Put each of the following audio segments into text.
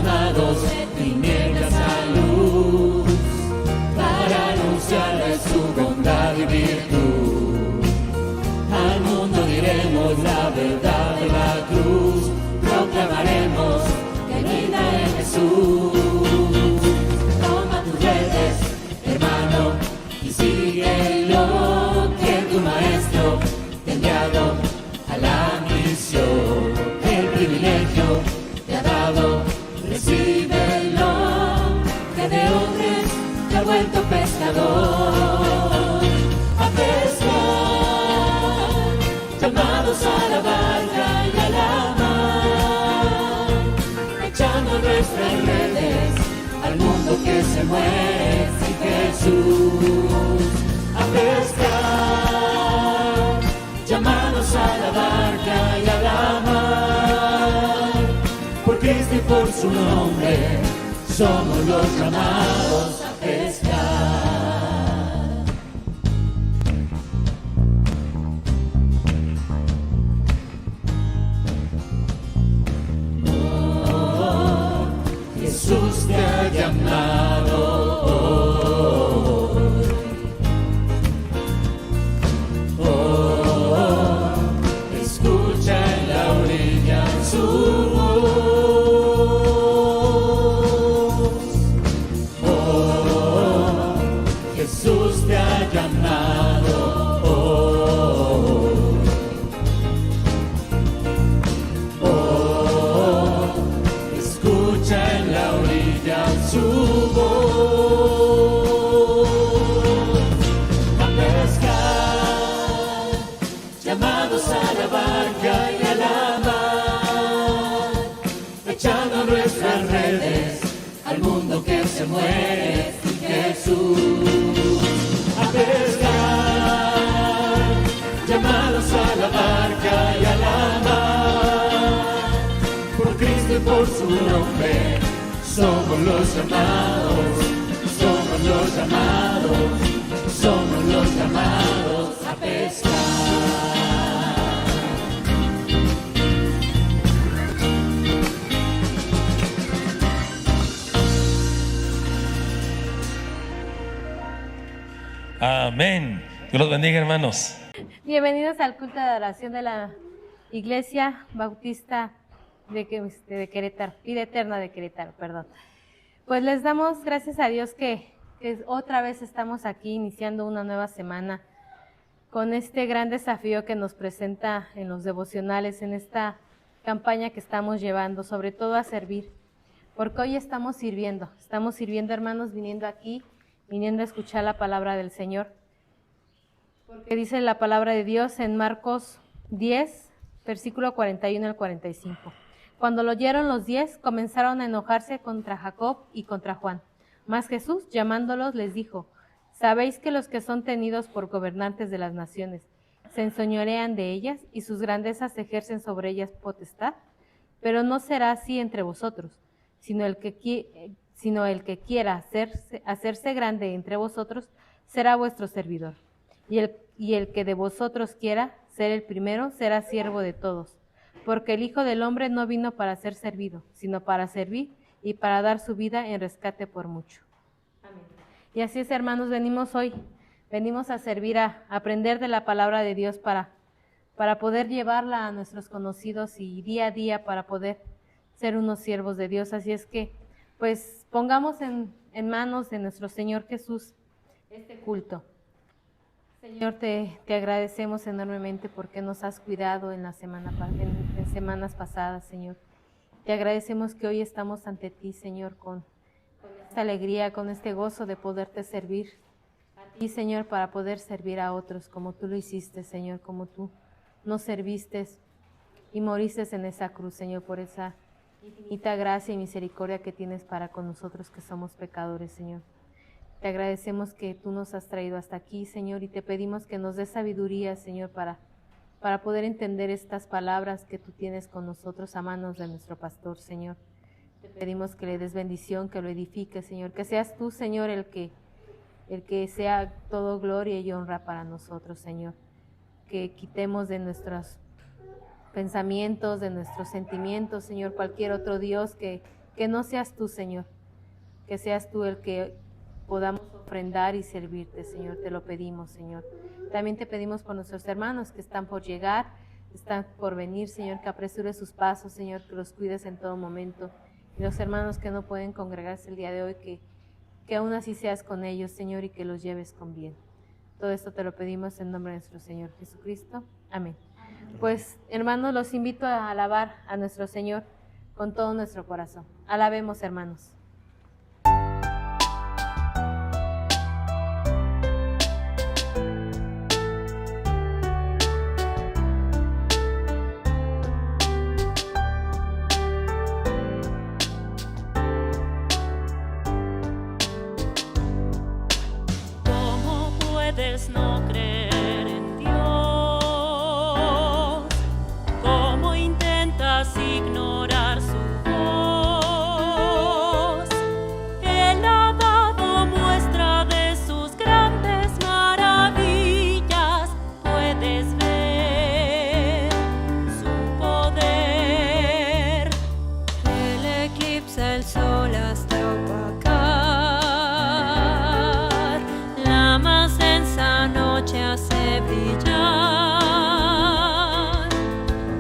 llamados de tinieblas a luz, para anunciarles su bondad y virtud. Al mundo diremos la verdad de la cruz, proclamaremos que vida en Jesús. Toma tus redes, hermano, y síguelo, que tu maestro te ha enviado a la misión. El privilegio te ha dado, recíbelo, que de hombres te ha vuelto pescador. A pescar, llamados a la barca y a la mar, echando nuestras redes al mundo que se muere sin Jesús. A pescar, llamados a la barca y a la mar, por Cristo y por su nombre, somos los llamados a pescar. Oh, Jesús te ha llamado. Su voz. Oh, Jesús te ha llamado. Oh, escucha en la orilla su voz. A pescar, llamados a la barca y a la mar, echando nuestras redes al mundo que se muere sin Jesús. A pescar, llamados a la barca y a la mar, por Cristo y por su nombre, somos los llamados, somos los llamados, somos los llamados a pescar. Amén. Dios los bendiga, hermanos. Bienvenidos al culto de oración de la Iglesia Bautista de Querétaro, Vida Eterna de Querétaro, perdón. Pues les damos gracias a Dios que otra vez estamos aquí iniciando una nueva semana con este gran desafío que nos presenta en los devocionales, en esta campaña que estamos llevando, sobre todo a servir, porque hoy estamos sirviendo, hermanos, viniendo aquí, viniendo a escuchar la palabra del Señor, porque dice la palabra de Dios en Marcos 10, versículo 41 al 45. Cuando lo oyeron los 10, comenzaron a enojarse contra Jacob y contra Juan. Mas Jesús, llamándolos, les dijo: ¿sabéis que los que son tenidos por gobernantes de las naciones se enseñorean de ellas y sus grandezas ejercen sobre ellas potestad? Pero no será así entre vosotros, sino el que quiera hacerse grande entre vosotros será vuestro servidor. Y el que de vosotros quiera ser el primero será siervo de todos. Porque el Hijo del Hombre no vino para ser servido, sino para servir y para dar su vida en rescate por mucho. Amén. Y así es, hermanos, venimos a servir, a aprender de la palabra de Dios para poder llevarla a nuestros conocidos y día a día para poder ser unos siervos de Dios. Así es que, pues, pongamos en manos de nuestro Señor Jesús este culto. Señor, te agradecemos enormemente porque nos has cuidado en semanas pasadas, Señor. Te agradecemos que hoy estamos ante ti, Señor, con esta alegría, con este gozo de poderte servir a ti, Señor, para poder servir a otros como tú lo hiciste, Señor, como tú nos serviste y moriste en esa cruz, Señor, por esa infinita gracia y misericordia que tienes para con nosotros que somos pecadores, Señor. Te agradecemos que tú nos has traído hasta aquí, Señor, y te pedimos que nos des sabiduría, Señor, para poder entender estas palabras que tú tienes con nosotros a manos de nuestro pastor, Señor. Te pedimos que le des bendición, que lo edifiques, Señor, que seas tú, Señor, el que sea todo gloria y honra para nosotros, Señor. Que quitemos de nuestros pensamientos, de nuestros sentimientos, Señor, cualquier otro Dios que que no seas tú, Señor, que seas tú el que podamos ofrendar y servirte, Señor, te lo pedimos, Señor. También te pedimos por nuestros hermanos que están por llegar, están por venir, Señor, que apresure sus pasos, Señor, que los cuides en todo momento. Y los hermanos que no pueden congregarse el día de hoy, que aún así seas con ellos, Señor, y que los lleves con bien. Todo esto te lo pedimos en nombre de nuestro Señor Jesucristo. Amén. Pues, hermanos, los invito a alabar a nuestro Señor con todo nuestro corazón. Alabemos, hermanos. ¿Cómo puedes no creer en Dios? ¿Cómo intentas ignorar su voz? Él ha dado muestra de sus grandes maravillas. Puedes ver su poder. Él eclipsa el sol hasta opacar la más densa noche, hace brillar.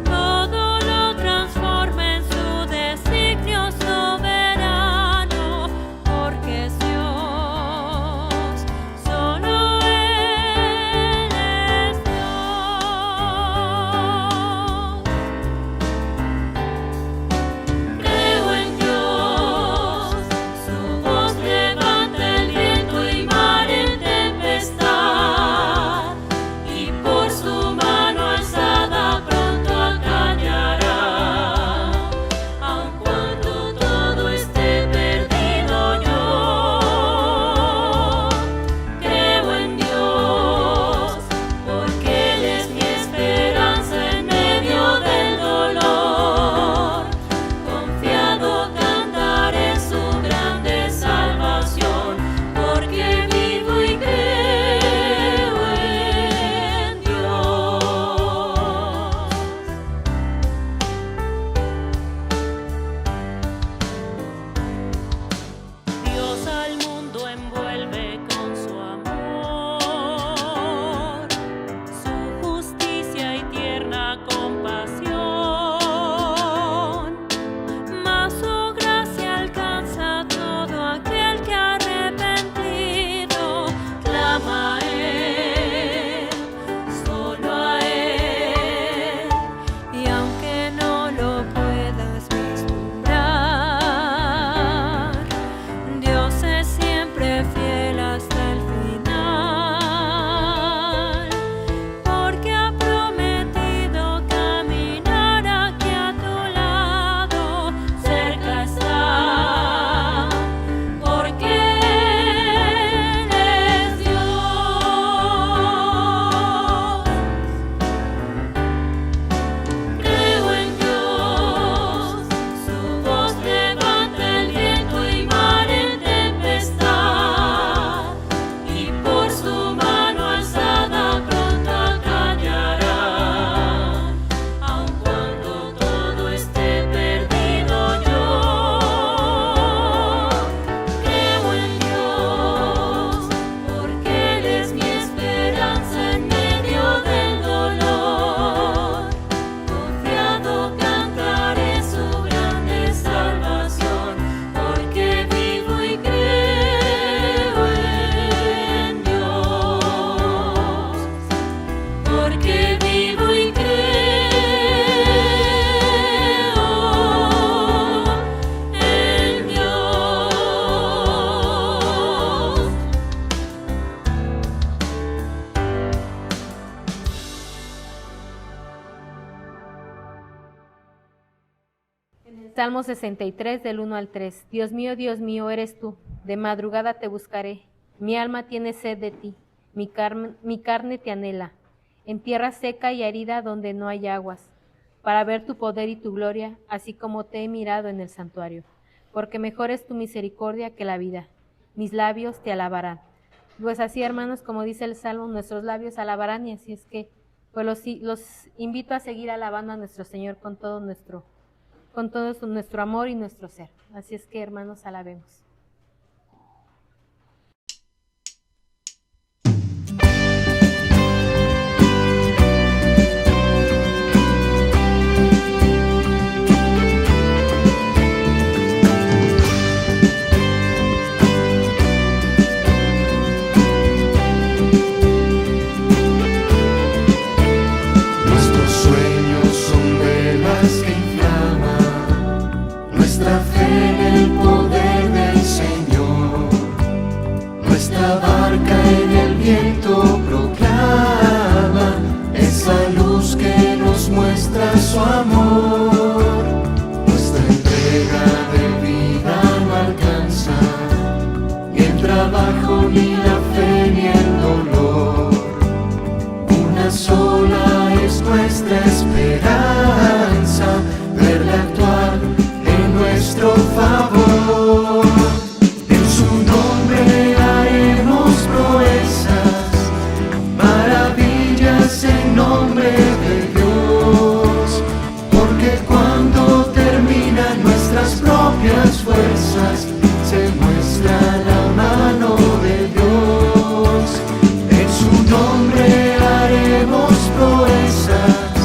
Todo lo transforma en su designio soberano, porque es Dios, solo Él es Dios. Creo en Dios, su voz levanta el viento y mar en tempestad, y por su mano alzada pronto acallará. Aun cuando todo esté perdido, yo creo en Dios, porque Él es mi esperanza en medio del dolor. Confiado cantaré su grande salvación, porque vivo y creo en Dios. Dios al mundo envuelve con su amor, su justicia y tierna compasión. Mas su gracia alcanza a todo aquel que arrepentido clama a Él, solo a Él. Y aunque no lo puedas vislumbrar, Dios es siempre fiel hasta el final, porque ha prometido caminar aquí a tu lado, cerca está, porque Él es Dios. Creo en Dios, su voz levanta el viento y mar en tempestad, y por su mano alzada pronto acallará. Aun cuando todo esté perdido, yo creo en Dios, porque Él es mi esperanza en medio del dolor. Confiado cantaré su grande salvación, porque vivo y creo en Dios. Porque vivo y creo en Dios. Salmo 63, del 1 al 3. Dios mío, eres tú. De madrugada te buscaré. Mi alma tiene sed de ti. Mi carne te anhela. En tierra seca y arida donde no hay aguas, para ver tu poder y tu gloria, así como te he mirado en el santuario. Porque mejor es tu misericordia que la vida. Mis labios te alabarán. Pues así, hermanos, como dice el Salmo, nuestros labios alabarán, y así es que pues los invito a seguir alabando a nuestro Señor con todo nuestro con todo nuestro amor y nuestro ser. Así es que, hermanos, alabemos. Nuestros sueños son velas que inflaman nuestra fe en el poder del Señor. Nuestra barca en el viento proclama esa luz que nos muestra su amor. Nuestra entrega de vida no alcanza ni el trabajo, ni la fe, ni el dolor. Una sola es nuestra esperanza, verla actuar en nuestro favor. En su nombre haremos proezas, maravillas en nombre de Dios. Porque cuando terminan nuestras propias fuerzas, se muestra la mano de Dios. En su nombre haremos proezas,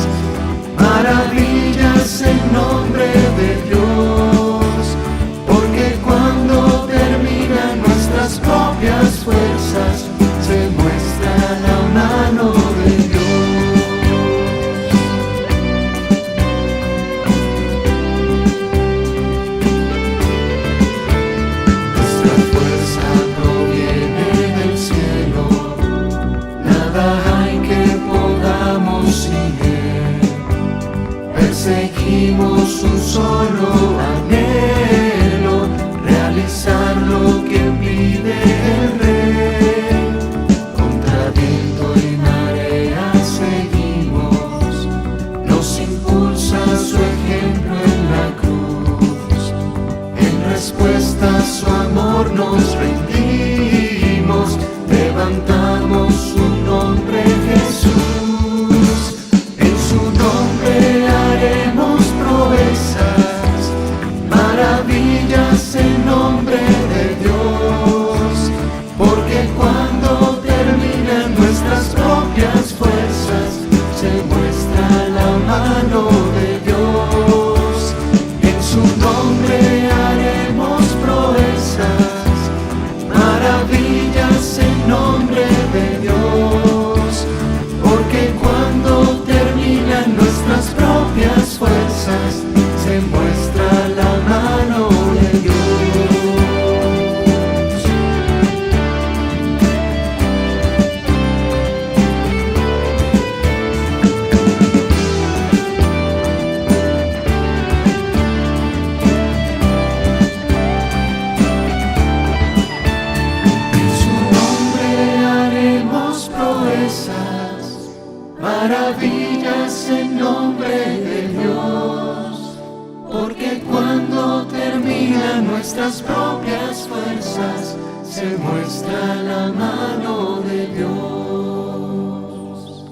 maravillas en nombre de Dios. Porque cuando terminan nuestras propias fuerzas, se muestra la mano de Dios. Nuestra fuerza proviene del cielo, nada hay que podamos sin Él. Perseguimos un solo anhelo, realizar lo que pide el Rey. Contra viento y marea seguimos, nos impulsa su ejemplo en la cruz. En respuesta a su amor nos rendimos, levantamos su nombre Jesús. En su nombre haremos proezas, maravillas en nombre de Dios. Porque cuando terminan nuestras propias fuerzas, se muestra la mano de Dios. En su nombre haremos proezas, maravillas en nombre de Dios. Porque cuando terminan nuestras propias fuerzas, se muestra la mano de Dios. En su nombre haremos proezas, maravillas en nombre de Dios. Porque cuando terminan nuestras propias fuerzas, se muestra la mano de Dios.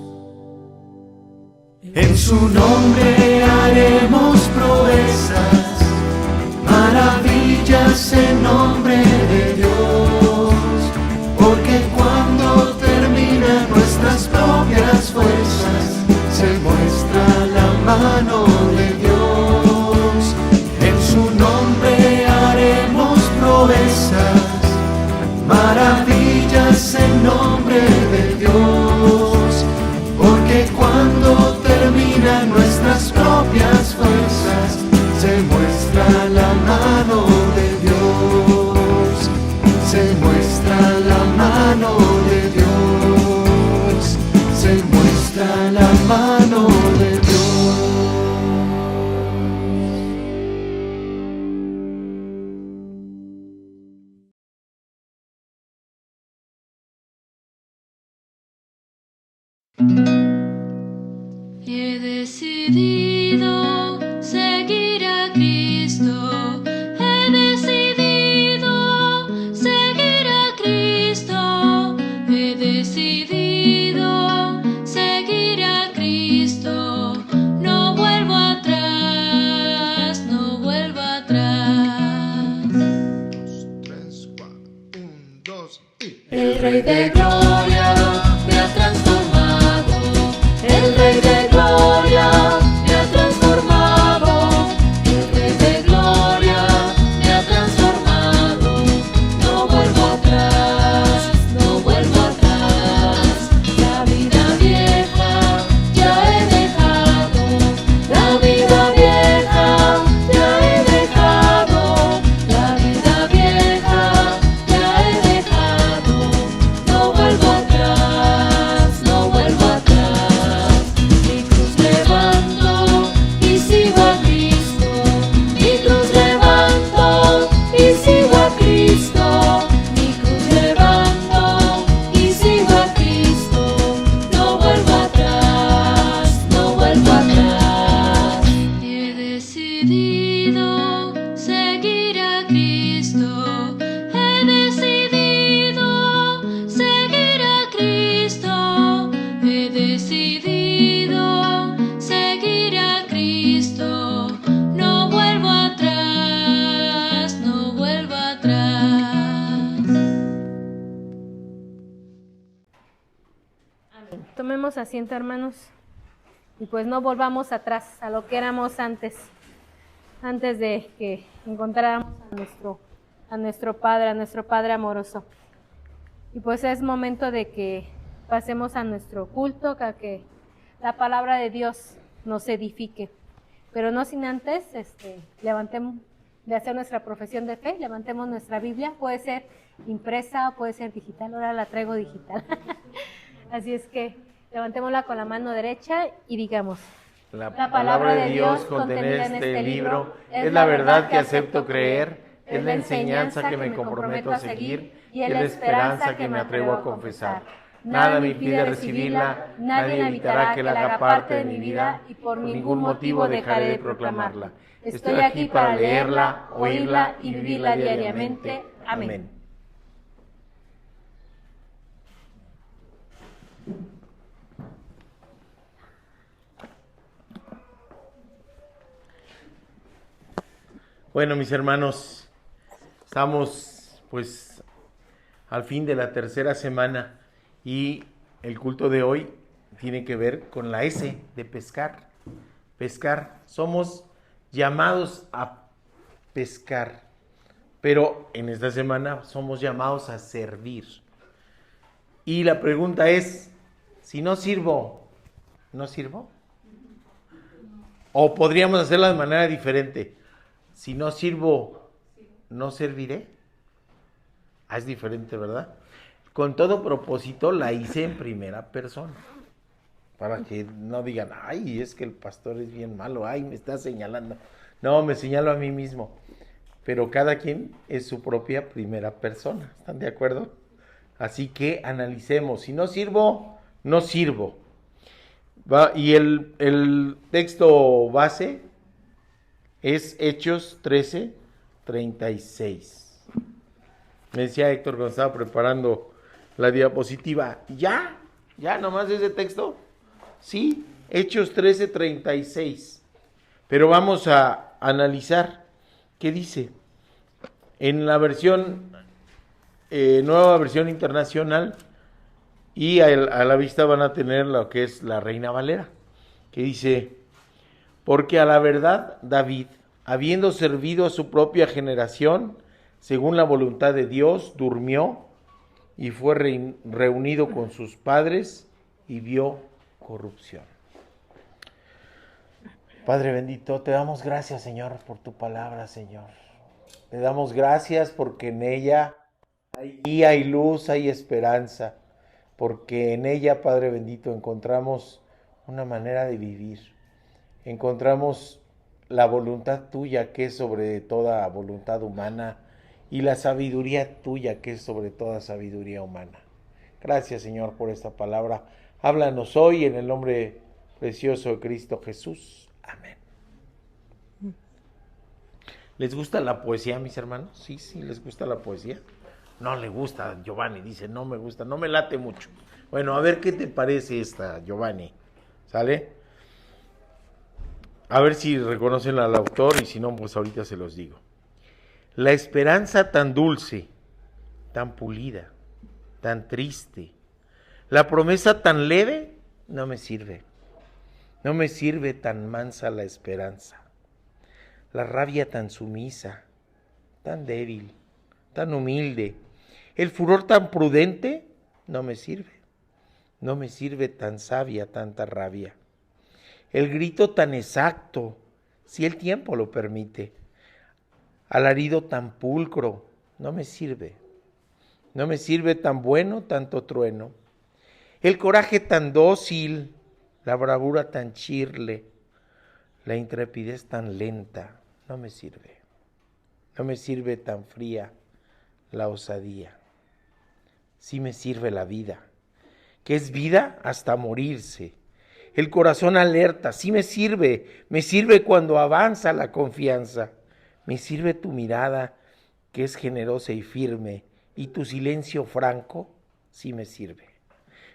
En su nombre haremos proezas, maravillas en nombre de Dios. Porque cuando terminan nuestras propias fuerzas, se muestra la mano de Dios. En su nombre haremos proezas, maravillas en nombre de Dios. Porque cuando terminan nuestras propias fuerzas, se muestra la mano de Dios. Se muestra la mano de Dios. Se muestra la mano de Dios. He decidido seguir a Cristo. He decidido seguir a Cristo. He decidido seguir a Cristo. No vuelvo atrás. 2 y... El Rey de Gloria me ha transformado. El Rey de Gloria me ha transformado. El Rey de Gloria me ha transformado. No vuelvo atrás, no vuelvo atrás. La vida vieja ya he dejado. La vida vieja ya he dejado. La vida vieja ya he dejado. No vuelvo atrás, no vuelvo atrás. Mi cruz levanto y sigo a Cristo. Mi cruz levanto y sigo a Cristo. Mi cruz levanto y sigo a Cristo. No vuelvo atrás, no vuelvo atrás. He decidido seguir a Cristo. He decidido seguir a Cristo. He decidido seguir a Cristo. No vuelvo atrás, no vuelvo atrás. Tomemos asiento, hermanos, y pues no volvamos atrás a lo que éramos antes de que encontráramos a nuestro Padre amoroso. Y pues es momento de que pasemos a nuestro culto, a que la palabra de Dios nos edifique. Pero no sin antes, levantemos de hacer nuestra profesión de fe, levantemos nuestra Biblia, puede ser impresa o puede ser digital, ahora la traigo digital. Así es que levantémosla con la mano derecha y digamos: La palabra de Dios contenida en este libro es la verdad que acepto creer, es la enseñanza que me comprometo a seguir y es la esperanza que me atrevo a confesar. Nada me impide recibirla, nadie evitará que la haga parte de mi vida y por ningún motivo dejaré de proclamarla. Estoy aquí para leerla, oírla y vivirla diariamente. Amén. Bueno, mis hermanos, estamos pues al fin de la tercera semana y el culto de hoy tiene que ver con la S de pescar. Pescar, somos llamados a pescar, pero en esta semana somos llamados a servir. Y la pregunta es, si no sirvo, ¿no sirvo? O podríamos hacerla de manera diferente. Si no sirvo, ¿no serviré? Es diferente, ¿verdad? Con todo propósito la hice en primera persona. Para que no digan, ay, es que el pastor es bien malo, ay, me está señalando. No, me señalo a mí mismo. Pero cada quien es su propia primera persona. ¿Están de acuerdo? Así que analicemos. Si no sirvo, no sirvo. Y el texto base es Hechos 13:36. Me decía Héctor cuando estaba preparando la diapositiva, ¿ya nomás ese texto? Sí, Hechos 13:36. Pero vamos a analizar qué dice. En la versión, nueva versión internacional, y a la vista van a tener lo que es la Reina Valera, que dice: porque a la verdad David, habiendo servido a su propia generación, según la voluntad de Dios, durmió y fue reunido con sus padres y vio corrupción. Padre bendito, te damos gracias, Señor, por tu palabra, Señor. Te damos gracias porque en ella hay guía, hay luz, hay esperanza. Porque en ella, Padre bendito, encontramos una manera de vivir. Encontramos la voluntad tuya que es sobre toda voluntad humana y la sabiduría tuya que es sobre toda sabiduría humana. Gracias, Señor, por esta palabra. Háblanos hoy en el nombre precioso de Cristo Jesús. Amén. ¿Les gusta la poesía, mis hermanos? Sí, les gusta la poesía. No le gusta, Giovanni dice, no me gusta, no me late mucho. Bueno, a ver qué te parece esta, Giovanni. ¿Sale? A ver si reconocen al autor y si no, pues ahorita se los digo. La esperanza tan dulce, tan pulida, tan triste. La promesa tan leve no me sirve. No me sirve tan mansa la esperanza. La rabia tan sumisa, tan débil, tan humilde. El furor tan prudente no me sirve. No me sirve tan sabia tanta rabia. El grito tan exacto, si el tiempo lo permite. Alarido tan pulcro, no me sirve. No me sirve tan bueno tanto trueno. El coraje tan dócil, la bravura tan chirle, la intrepidez tan lenta, no me sirve. No me sirve tan fría la osadía. Sí me sirve la vida, que es vida hasta morirse. El corazón alerta, sí me sirve cuando avanza la confianza. Me sirve tu mirada, que es generosa y firme, y tu silencio franco, sí me sirve.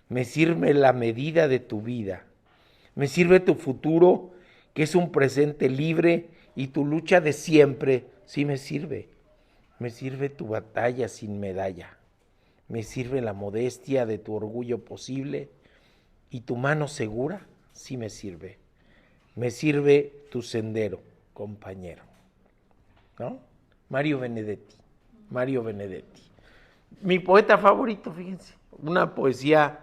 Me sirve la medida de tu vida. Me sirve tu futuro, que es un presente libre, y tu lucha de siempre, sí me sirve. Me sirve tu batalla sin medalla. Me sirve la modestia de tu orgullo posible, y tu mano segura, sí me sirve. Me sirve tu sendero, compañero. ¿No? Mario Benedetti. Mi poeta favorito, fíjense, una poesía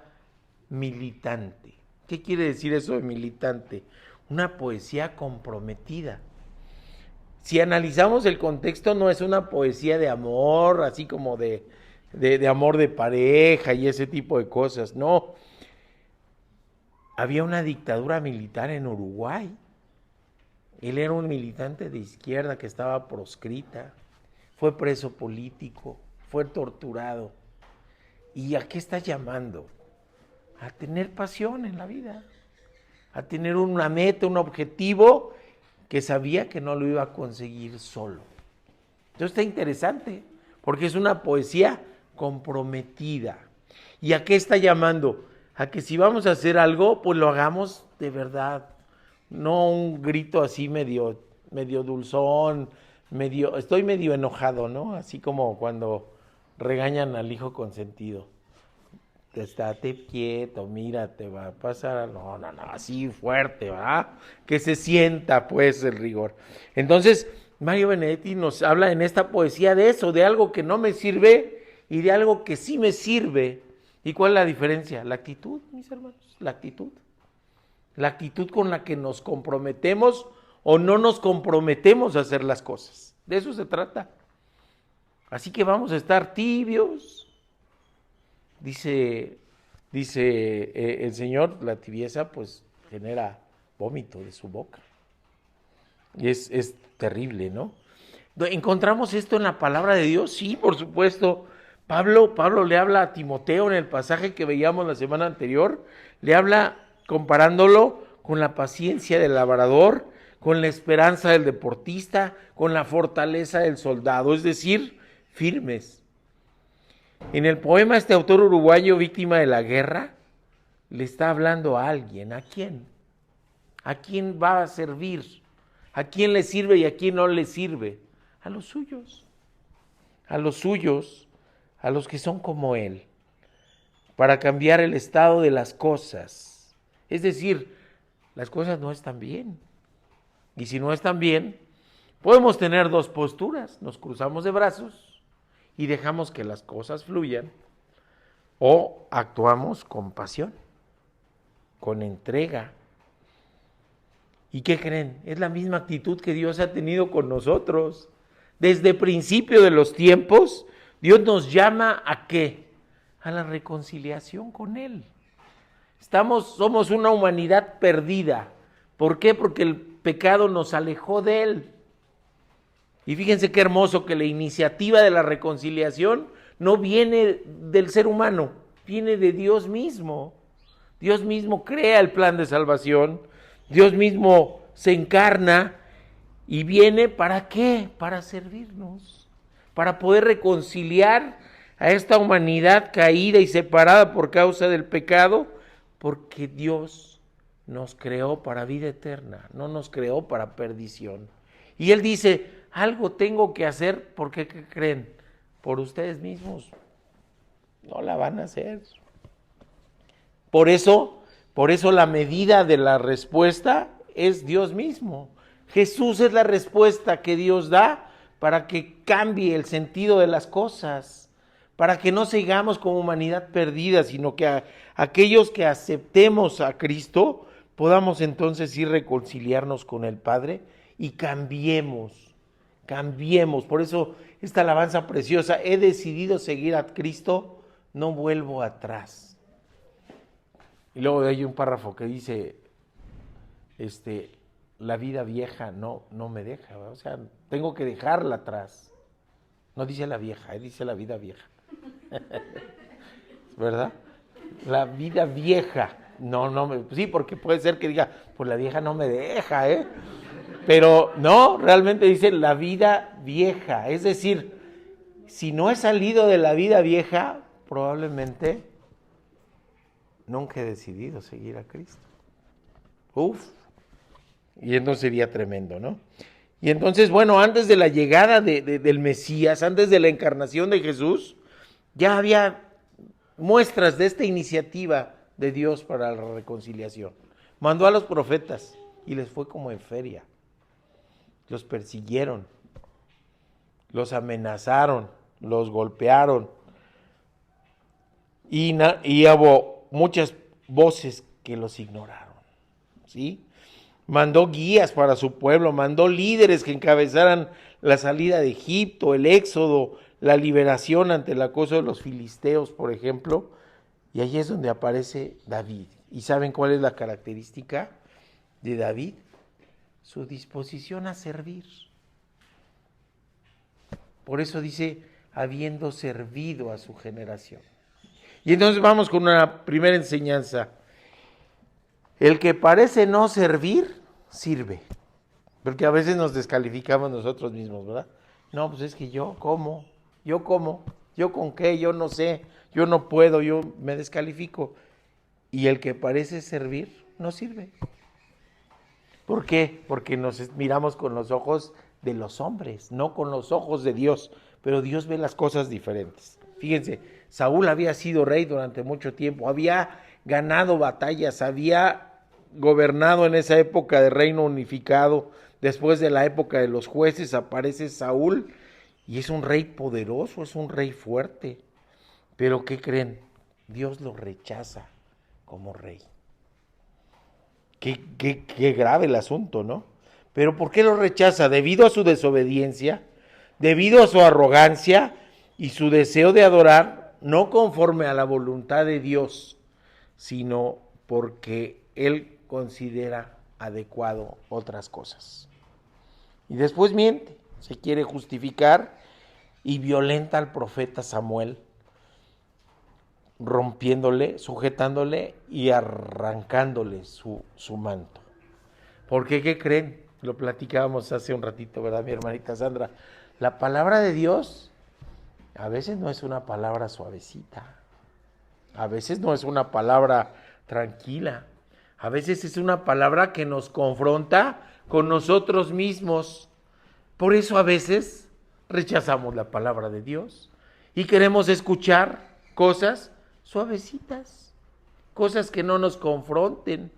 militante. ¿Qué quiere decir eso de militante? Una poesía comprometida. Si analizamos el contexto, no es una poesía de amor, así como de amor de pareja y ese tipo de cosas, no. Había una dictadura militar en Uruguay. Él era un militante de izquierda que estaba proscrita, fue preso político, fue torturado. ¿Y a qué está llamando? A tener pasión en la vida, a tener una meta, un objetivo que sabía que no lo iba a conseguir solo. Entonces está interesante, porque es una poesía comprometida. ¿Y a qué está llamando? A que si vamos a hacer algo, pues lo hagamos de verdad. No un grito así medio dulzón, estoy medio enojado, ¿no? Así como cuando regañan al hijo consentido. Estate quieto, mira, te va a pasar. No, así fuerte, ¿verdad? Que se sienta, pues, el rigor. Entonces, Mario Benedetti nos habla en esta poesía de eso, de algo que no me sirve y de algo que sí me sirve. ¿Y cuál es la diferencia? La actitud, mis hermanos, la actitud. La actitud con la que nos comprometemos o no nos comprometemos a hacer las cosas. De eso se trata. Así que vamos a estar tibios. Dice el Señor, la tibieza pues genera vómito de su boca. Y es terrible, ¿no? ¿Encontramos esto en la palabra de Dios? Sí, por supuesto. Pablo le habla a Timoteo en el pasaje que veíamos la semana anterior, le habla comparándolo con la paciencia del labrador, con la esperanza del deportista, con la fortaleza del soldado, es decir, firmes. En el poema este autor uruguayo, víctima de la guerra, le está hablando a alguien. ¿A quién? ¿A quién va a servir? ¿A quién le sirve y a quién no le sirve? A los suyos. A los suyos, a los que son como él, para cambiar el estado de las cosas. Es decir, las cosas no están bien. Y si no están bien, podemos tener dos posturas. Nos cruzamos de brazos y dejamos que las cosas fluyan, o actuamos con pasión, con entrega. ¿Y qué creen? Es la misma actitud que Dios ha tenido con nosotros. Desde el principio de los tiempos, Dios nos llama ¿a qué? A la reconciliación con Él. Somos una humanidad perdida. ¿Por qué? Porque el pecado nos alejó de Él. Y fíjense qué hermoso que la iniciativa de la reconciliación no viene del ser humano, viene de Dios mismo. Dios mismo crea el plan de salvación, Dios mismo se encarna y viene ¿para qué? Para servirnos, para poder reconciliar a esta humanidad caída y separada por causa del pecado, porque Dios nos creó para vida eterna, no nos creó para perdición. Y Él dice, algo tengo que hacer, ¿por qué creen? Por ustedes mismos. No la van a hacer. Por eso la medida de la respuesta es Dios mismo. Jesús es la respuesta que Dios da para que cambie el sentido de las cosas, para que no sigamos como humanidad perdida, sino que aquellos que aceptemos a Cristo podamos entonces ir reconciliarnos con el Padre y cambiemos. Por eso esta alabanza preciosa, he decidido seguir a Cristo, no vuelvo atrás. Y luego hay un párrafo que dice, la vida vieja no me deja, ¿verdad? O sea, tengo que dejarla atrás. No dice la vieja, dice la vida vieja. ¿Verdad? La vida vieja. Sí, porque puede ser que diga, pues la vieja no me deja, Pero no, realmente dice la vida vieja. Es decir, si no he salido de la vida vieja, probablemente nunca he decidido seguir a Cristo. Y entonces sería tremendo, ¿no? Y entonces, bueno, antes de la llegada del Mesías, antes de la encarnación de Jesús, ya había muestras de esta iniciativa de Dios para la reconciliación. Mandó a los profetas y les fue como en feria. Los persiguieron, los amenazaron, los golpearon. Y hubo muchas voces que los ignoraron, ¿sí? Mandó guías para su pueblo, mandó líderes que encabezaran la salida de Egipto, el éxodo, la liberación ante el acoso de los filisteos, por ejemplo. Y ahí es donde aparece David. ¿Y saben cuál es la característica de David? Su disposición a servir. Por eso dice, habiendo servido a su generación. Y entonces vamos con una primera enseñanza. El que parece no servir, sirve. Porque a veces nos descalificamos nosotros mismos, ¿verdad? No, pues es que yo con qué, yo no sé, yo no puedo, yo me descalifico. Y el que parece servir, no sirve. ¿Por qué? Porque nos miramos con los ojos de los hombres, no con los ojos de Dios. Pero Dios ve las cosas diferentes. Fíjense, Saúl había sido rey durante mucho tiempo, había ganado batallas, había gobernado en esa época de reino unificado. Después de la época de los jueces aparece Saúl y es un rey poderoso, es un rey fuerte. Pero ¿qué creen? Dios lo rechaza como rey. Qué grave el asunto, ¿no? Pero ¿por qué lo rechaza? Debido a su desobediencia, debido a su arrogancia y su deseo de adorar, no conforme a la voluntad de Dios, sino porque él considera adecuado otras cosas. Y después miente, se quiere justificar y violenta al profeta Samuel, rompiéndole, sujetándole y arrancándole su manto. ¿Por qué? ¿Qué creen? Lo platicábamos hace un ratito, ¿verdad, mi hermanita Sandra? La palabra de Dios a veces no es una palabra suavecita, a veces no es una palabra tranquila, a veces es una palabra que nos confronta con nosotros mismos. Por eso a veces rechazamos la palabra de Dios y queremos escuchar cosas suavecitas, cosas que no nos confronten,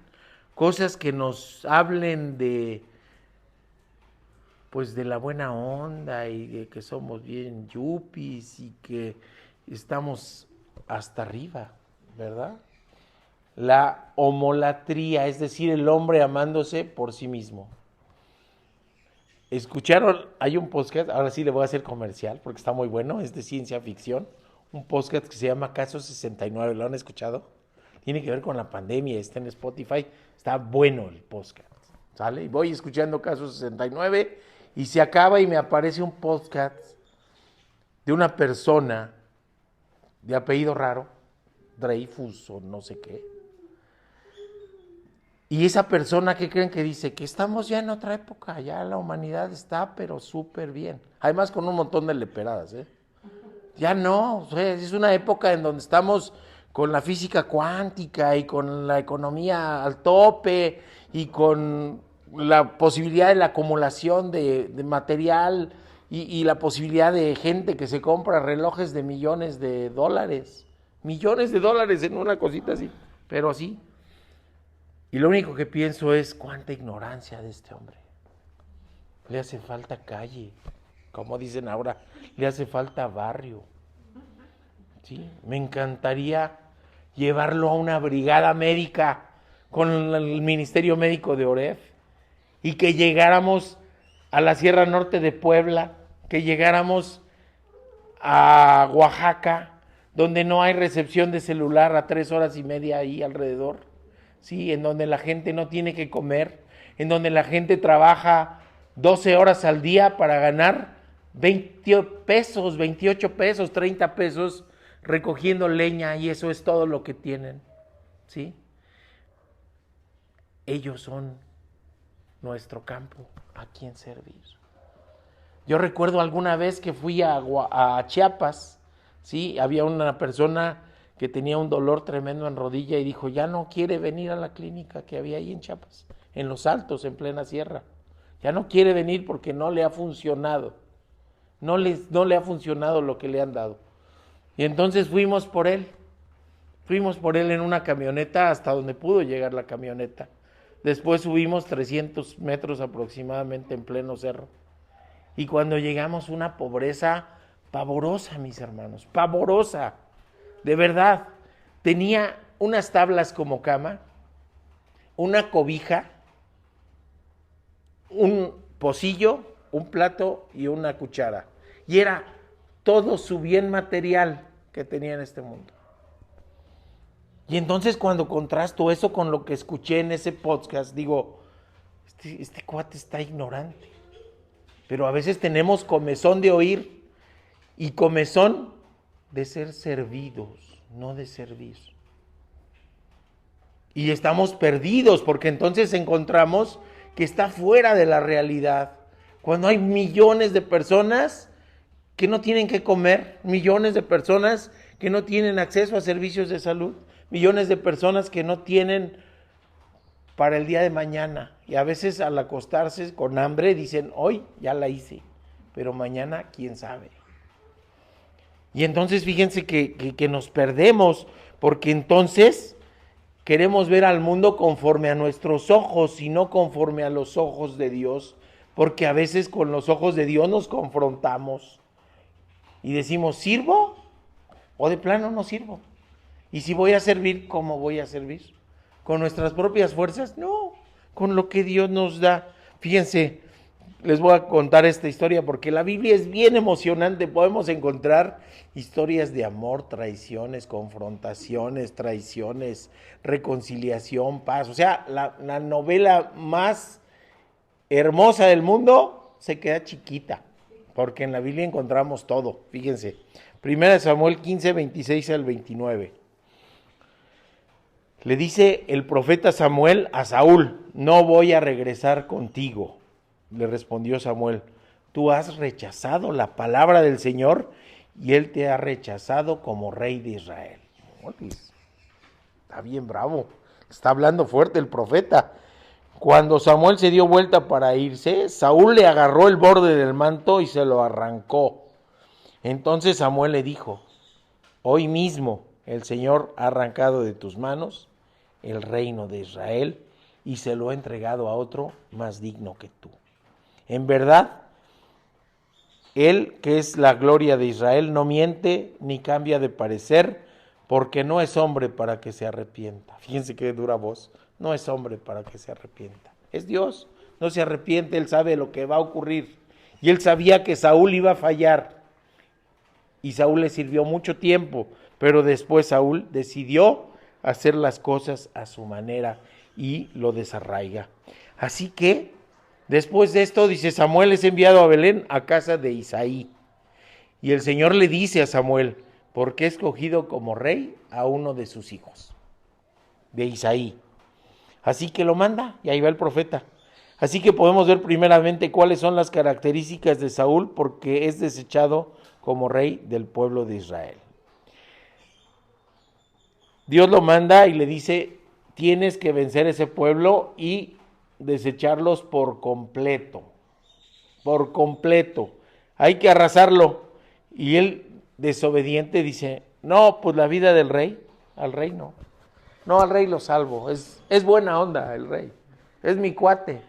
cosas que nos hablen de la buena onda y de que somos bien yuppies y que estamos hasta arriba, ¿verdad? La homolatría, es decir, el hombre amándose por sí mismo. ¿Escucharon? Hay un podcast, ahora sí le voy a hacer comercial porque está muy bueno, es de ciencia ficción, un podcast que se llama Caso 69, ¿lo han escuchado? Tiene que ver con la pandemia, está en Spotify, está bueno el podcast, ¿sale? Y voy escuchando Caso 69 y se acaba y me aparece un podcast de una persona de apellido raro, Dreyfus o no sé qué. Y esa persona, ¿qué creen que dice? Que estamos ya en otra época, ya la humanidad está pero súper bien. Además con un montón de leperadas, Ya no, o sea, es una época en donde estamos con la física cuántica y con la economía al tope y con la posibilidad de la acumulación de material y la posibilidad de gente que se compra relojes de millones de dólares. millones de dólares en una cosita así, pero así. Y lo único que pienso es cuánta ignorancia de este hombre. Le hace falta calle, como dicen ahora, le hace falta barrio. ¿Sí? Me encantaría llevarlo a una brigada médica con el Ministerio Médico de Oreb y que llegáramos a la Sierra Norte de Puebla, que llegáramos a Oaxaca, donde no hay recepción de celular a 3 horas y media ahí alrededor, ¿sí? En donde la gente no tiene que comer, en donde la gente trabaja 12 horas al día para ganar 20 pesos, 28 pesos, 30 pesos recogiendo leña, y eso es todo lo que tienen, ¿sí? Ellos son nuestro campo, a quien servir. Yo recuerdo alguna vez que fui a Chiapas, ¿sí? Había una persona que tenía un dolor tremendo en rodilla y dijo, ya no quiere venir a la clínica que había ahí en Chiapas, en Los Altos, en plena sierra. Ya no quiere venir porque no le ha funcionado. No le ha funcionado lo que le han dado. Y entonces fuimos por él en una camioneta hasta donde pudo llegar la camioneta. Después subimos 300 metros aproximadamente en pleno cerro. Y cuando llegamos, una pobreza pavorosa, mis hermanos, pavorosa, de verdad. Tenía unas tablas como cama, una cobija, un pocillo, un plato y una cuchara. Y era todo su bien material que tenía en este mundo. Y entonces cuando contrasto eso con lo que escuché en ese podcast, digo, este cuate está ignorante. Pero a veces tenemos comezón de oír y comezón de ser servidos, no de servir. Y estamos perdidos porque entonces encontramos que está fuera de la realidad. Cuando hay millones de personas que no tienen que comer, millones de personas que no tienen acceso a servicios de salud, millones de personas que no tienen para el día de mañana. Y a veces al acostarse con hambre dicen, hoy ya la hice, pero mañana quién sabe. Y entonces fíjense que nos perdemos, porque entonces queremos ver al mundo conforme a nuestros ojos y no conforme a los ojos de Dios, porque a veces con los ojos de Dios nos confrontamos y decimos, ¿sirvo? O de plano no sirvo. Y si voy a servir, ¿cómo voy a servir? ¿Con nuestras propias fuerzas? No, con lo que Dios nos da. Fíjense, les voy a contar esta historia porque la Biblia es bien emocionante. Podemos encontrar historias de amor, traiciones, confrontaciones, traiciones, reconciliación, paz. O sea, la novela más hermosa del mundo se queda chiquita, porque en la Biblia encontramos todo. Fíjense, 1 Samuel 15, 26 al 29. Le dice el profeta Samuel a Saúl, no voy a regresar contigo. Le respondió Samuel, tú has rechazado la palabra del Señor y Él te ha rechazado como rey de Israel. Está bien bravo, está hablando fuerte el profeta. Cuando Samuel se dio vuelta para irse, Saúl le agarró el borde del manto y se lo arrancó. Entonces Samuel le dijo, hoy mismo el Señor ha arrancado de tus manos el reino de Israel y se lo ha entregado a otro más digno que tú. En verdad, Él, que es la gloria de Israel, no miente ni cambia de parecer, porque no es hombre para que se arrepienta. Fíjense qué dura voz. No es hombre para que se arrepienta. Es Dios, no se arrepiente, Él sabe lo que va a ocurrir. Y Él sabía que Saúl iba a fallar. Y Saúl le sirvió mucho tiempo, pero después Saúl decidió hacer las cosas a su manera y lo desarraiga. Así que, después de esto, dice, Samuel es enviado a Belén, a casa de Isaí. Y el Señor le dice a Samuel, ¿por qué he escogido como rey a uno de sus hijos? De Isaí. Así que lo manda, y ahí va el profeta. Así que podemos ver primeramente cuáles son las características de Saúl, porque es desechado como rey del pueblo de Israel. Dios lo manda y le dice, tienes que vencer ese pueblo y desecharlos por completo. Por completo. Hay que arrasarlo. Y él, desobediente, dice, No, pues la vida del rey, al rey no. No, al rey lo salvo, es buena onda el rey, es mi cuate,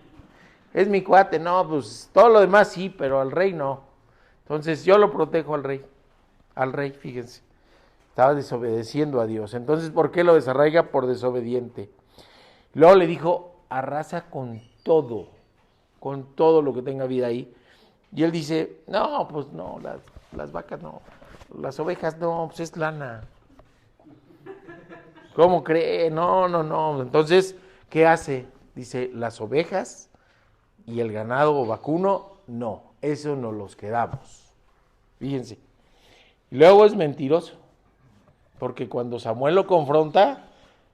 no, pues todo lo demás sí, pero al rey no. Entonces yo lo protejo al rey, fíjense, estaba desobedeciendo a Dios. Entonces, ¿por qué lo desarraiga? Por desobediente. Luego le dijo, arrasa con todo lo que tenga vida ahí. Y él dice, no, pues no, las vacas no, las ovejas no, pues es lana. ¿Cómo cree? No. Entonces, ¿qué hace? Dice, las ovejas y el ganado vacuno, no, eso nos los quedamos. Fíjense. Y luego es mentiroso, porque cuando Samuel lo confronta,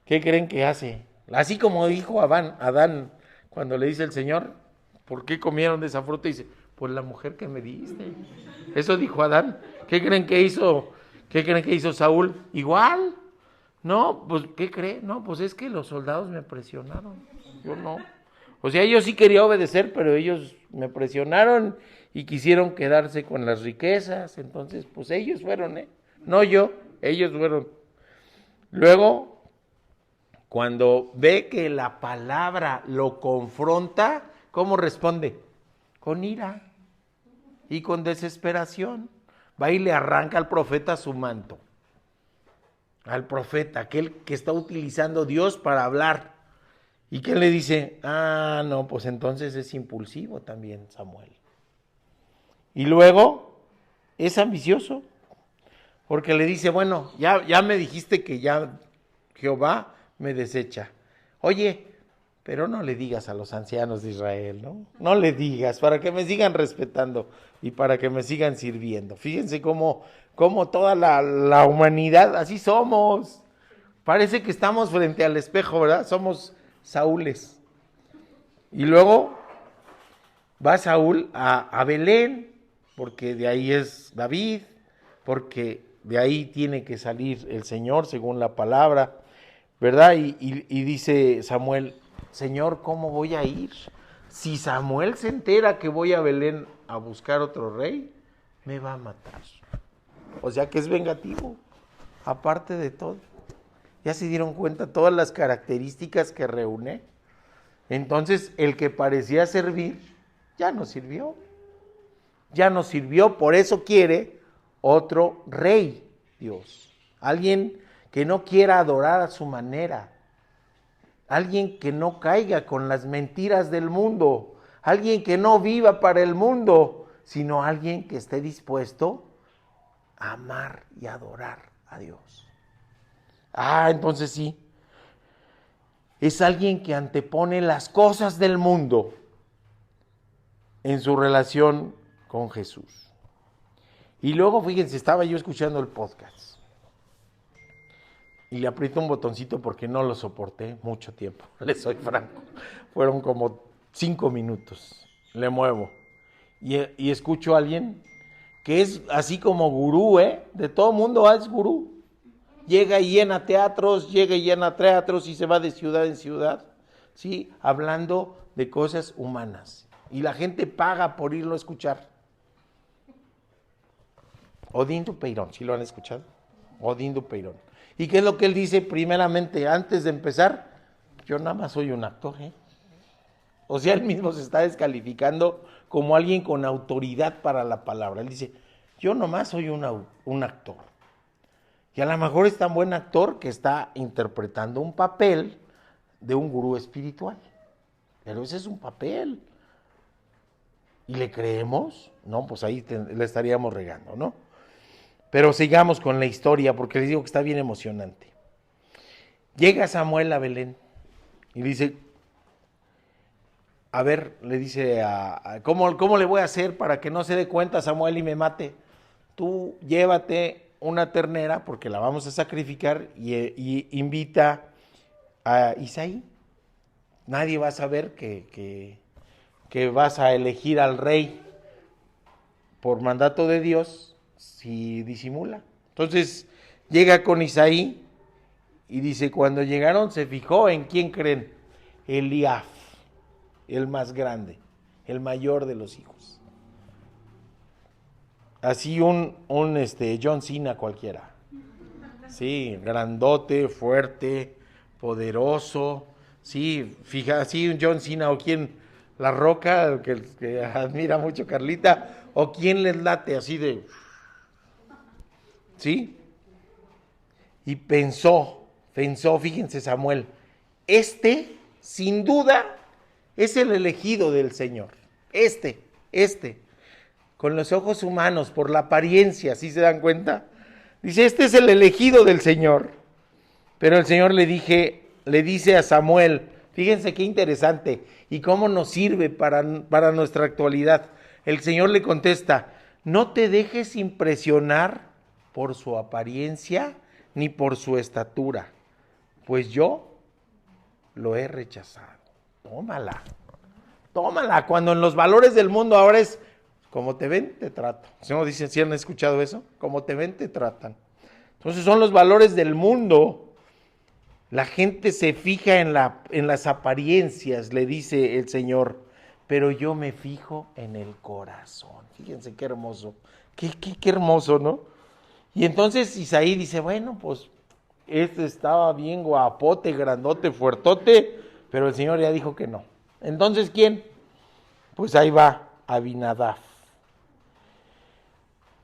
¿qué creen que hace? Así como dijo Adán, cuando le dice el Señor, ¿por qué comieron de esa fruta? Y dice, pues la mujer que me diste. Eso dijo Adán. ¿Qué creen que hizo Saúl? Igual. No, pues, ¿qué cree? No, pues es que los soldados me presionaron. Yo no. O sea, yo sí quería obedecer, pero ellos me presionaron y quisieron quedarse con las riquezas. Entonces, pues ellos fueron, no yo, ellos fueron. Luego, cuando ve que la palabra lo confronta, ¿cómo responde? Con ira y con desesperación. Va y le arranca al profeta su manto. Al profeta, aquel que está utilizando Dios para hablar. ¿Y qué le dice? No, pues entonces es impulsivo también Samuel. Y luego es ambicioso, porque le dice, bueno, ya me dijiste que ya Jehová me desecha. Oye, pero no le digas a los ancianos de Israel, ¿no? No le digas, para que me sigan respetando y para que me sigan sirviendo. Fíjense cómo toda la humanidad, así somos. Parece que estamos frente al espejo, ¿verdad? Somos Saúles. Y luego va Saúl a Belén, porque de ahí es David, porque de ahí tiene que salir el Señor según la palabra, ¿verdad? Y dice Samuel, Señor, ¿cómo voy a ir? Si Samuel se entera que voy a Belén a buscar otro rey, me va a matar. O sea que es vengativo, aparte de todo. ¿Ya se dieron cuenta todas las características que reúne? Entonces, el que parecía servir, ya no sirvió. Ya no sirvió, por eso quiere otro rey, Dios. Alguien que no quiera adorar a su manera. Alguien que no caiga con las mentiras del mundo. Alguien que no viva para el mundo, sino alguien que esté dispuesto a amar y adorar a Dios. Entonces sí, es alguien que antepone las cosas del mundo en su relación con Jesús. Y luego, fíjense, estaba yo escuchando el podcast y le aprieto un botoncito porque no lo soporté mucho tiempo, les soy franco. Fueron como 5 minutos, le muevo y escucho a alguien que es así como gurú, de todo mundo es gurú. Llega y llena teatros y se va de ciudad en ciudad, ¿sí? Hablando de cosas humanas. Y la gente paga por irlo a escuchar. Odín Dupeirón, ¿sí lo han escuchado? Odín Dupeirón. ¿Y qué es lo que él dice primeramente, antes de empezar? Yo nada más soy un actor, O sea, él mismo se está descalificando como alguien con autoridad para la palabra. Él dice, yo nomás soy un actor. Y a lo mejor es tan buen actor que está interpretando un papel de un gurú espiritual. Pero ese es un papel. ¿Y le creemos? No, pues ahí le estaríamos regando, ¿no? Pero sigamos con la historia, porque les digo que está bien emocionante. Llega Samuel a Belén y dice, a ver, le dice, ¿cómo le voy a hacer para que no se dé cuenta Samuel y me mate? Tú llévate una ternera, porque la vamos a sacrificar, y invita a Isaí. Nadie va a saber que vas a elegir al rey por mandato de Dios si disimula. Entonces llega con Isaí y dice, cuando llegaron se fijó en quién creen, Eliab, el más grande, el mayor de los hijos. Así un John Cena cualquiera. Sí, grandote, fuerte, poderoso. Sí, fija, sí, un John Cena o quién, La Roca, que admira mucho Carlita, o quién les late así de... ¿Sí? Y pensó, fíjense Samuel, sin duda, es el elegido del Señor. Con los ojos humanos, por la apariencia, ¿sí se dan cuenta? Dice, este es el elegido del Señor. Pero el Señor le dice a Samuel, fíjense qué interesante, y cómo nos sirve para nuestra actualidad. El Señor le contesta, no te dejes impresionar por su apariencia ni por su estatura, pues yo lo he rechazado. Tómala, cuando en los valores del mundo ahora es, como te ven, te tratan. ¿No dicen, si han escuchado eso? Como te ven, te tratan. Entonces son los valores del mundo. La gente se fija en las apariencias, le dice el Señor, pero yo me fijo en el corazón. Fíjense qué hermoso, qué hermoso, ¿no? Y entonces Isaí dice, bueno, pues este estaba bien guapote, grandote, fuertote, pero el Señor ya dijo que no. Entonces, ¿quién? Pues ahí va Abinadab.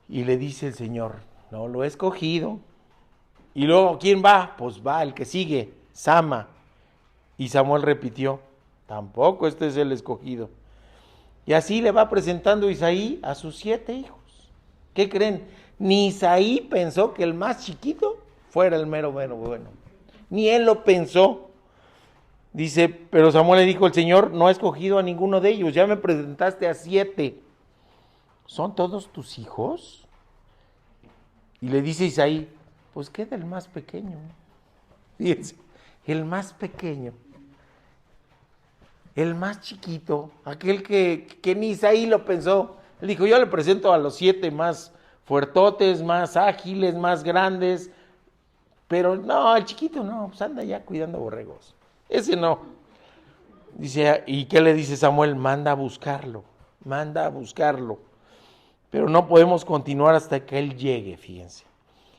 Y le dice el Señor, no lo he escogido. Y luego, ¿quién va? Pues va el que sigue, Sama. Y Samuel repitió, tampoco este es el escogido. Y así le va presentando Isaí a sus 7 hijos. ¿Qué creen? Ni Isaí pensó que el más chiquito fuera el mero bueno. Ni él lo pensó. Dice, pero Samuel le dijo, el Señor no ha escogido a ninguno de ellos, ya me presentaste a 7. ¿Son todos tus hijos? Y le dice Isaí, pues queda el más pequeño. Fíjense, el más pequeño, el más chiquito, aquel que ni Isaí lo pensó. Él dijo, yo le presento a los 7 más fuertotes, más ágiles, más grandes, pero no, el chiquito no, pues anda ya cuidando borregos. Ese no. Dice, ¿y qué le dice Samuel? Manda a buscarlo. Pero no podemos continuar hasta que él llegue, fíjense.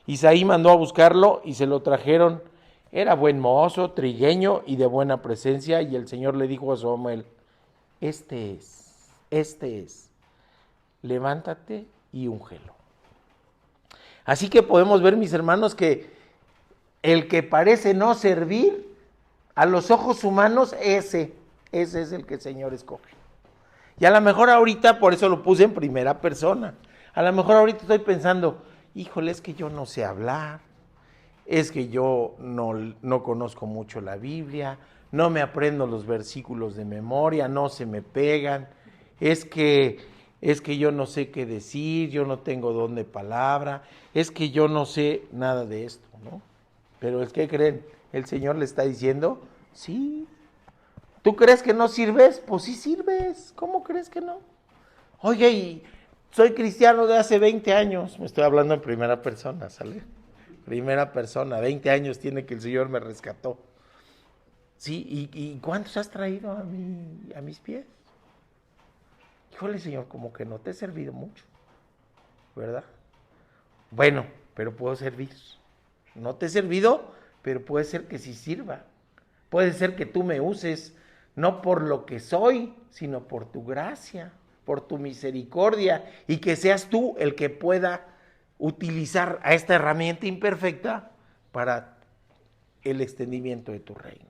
Isaí mandó a buscarlo y se lo trajeron. Era buen mozo, trigueño y de buena presencia. Y el Señor le dijo a Samuel, este es. Levántate y úngelo. Así que podemos ver, mis hermanos, que el que parece no servir, a los ojos humanos, ese es el que el Señor escoge. Y a lo mejor ahorita, por eso lo puse en primera persona, a lo mejor ahorita estoy pensando, híjole, es que yo no sé hablar, es que yo no conozco mucho la Biblia, no me aprendo los versículos de memoria, no se me pegan, es que yo no sé qué decir, yo no tengo don de palabra, es que yo no sé nada de esto, ¿no? Pero es que creen, el Señor le está diciendo, sí. ¿Tú crees que no sirves? Pues sí sirves. ¿Cómo crees que no? Oye, y soy cristiano de hace 20 años. Me estoy hablando en primera persona, ¿sale? Primera persona. 20 años tiene que el Señor me rescató. Sí, ¿y cuántos has traído a mis pies? Híjole, Señor, como que no te he servido mucho, ¿verdad? Bueno, pero puedo servir. No te he servido, pero puede ser que sí sirva. Puede ser que tú me uses, no por lo que soy, sino por tu gracia, por tu misericordia, y que seas tú el que pueda utilizar a esta herramienta imperfecta para el extendimiento de tu reino.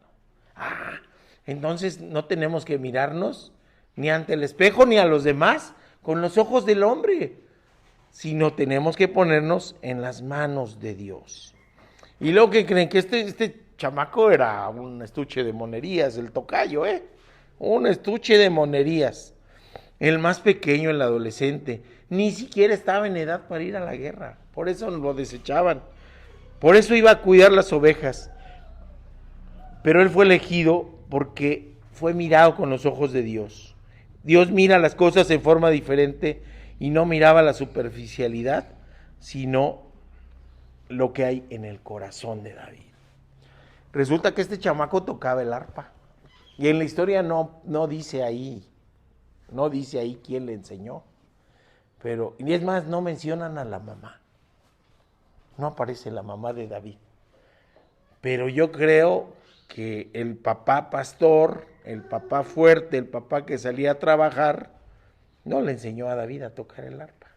Entonces no tenemos que mirarnos ni ante el espejo ni a los demás con los ojos del hombre, sino tenemos que ponernos en las manos de Dios. Y luego que creen que este chamaco era un estuche de monerías, el tocayo, un estuche de monerías. El más pequeño, el adolescente, ni siquiera estaba en edad para ir a la guerra, por eso lo desechaban, por eso iba a cuidar las ovejas. Pero él fue elegido porque fue mirado con los ojos de Dios. Dios mira las cosas en forma diferente y no miraba la superficialidad, sino lo que hay en el corazón de David. Resulta que este chamaco tocaba el arpa. Y en la historia no dice ahí quién le enseñó. Pero, y es más, no mencionan a la mamá. no aparece la mamá de David. Pero yo creo que el papá pastor, el papá fuerte, el papá que salía a trabajar, no le enseñó a David a tocar el arpa.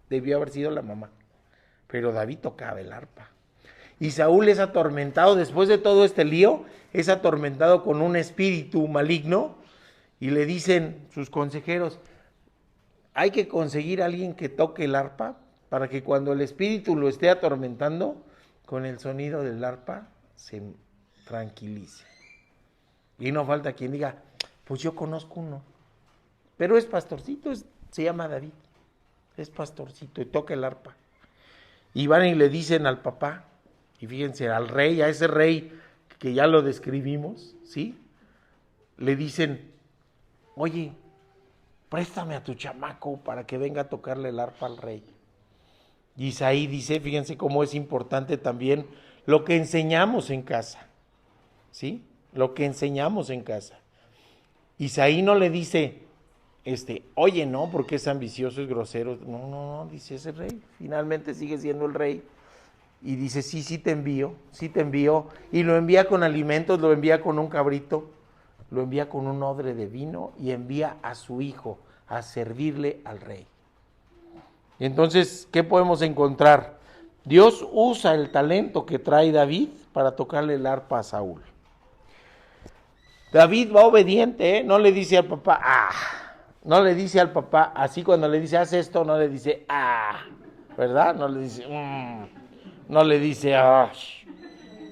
Debió haber sido la mamá. Pero David tocaba el arpa. Y Saúl es atormentado, después de todo este lío, es atormentado con un espíritu maligno y le dicen sus consejeros, hay que conseguir a alguien que toque el arpa para que cuando el espíritu lo esté atormentando, con el sonido del arpa se tranquilice. Y no falta quien diga, pues yo conozco uno, pero es pastorcito, se llama David, es pastorcito y toca el arpa. Y van y le dicen al papá, y fíjense, al rey, a ese rey que ya lo describimos, ¿sí? Le dicen, oye, préstame a tu chamaco para que venga a tocarle el arpa al rey. Y Isaí dice, fíjense cómo es importante también lo que enseñamos en casa, ¿sí? Lo que enseñamos en casa. Isaí no le dice, oye, no, porque es ambicioso, es grosero. No, dice ese rey, finalmente sigue siendo el rey. Y dice, sí te envío. Y lo envía con alimentos, lo envía con un cabrito, lo envía con un odre de vino y envía a su hijo a servirle al rey. Y entonces, ¿qué podemos encontrar? Dios usa el talento que trae David para tocarle el arpa a Saúl. David va obediente, no le dice al papá, no le dice al papá, así cuando le dice, haz esto, no le dice, ¿verdad? No le dice, no le dice,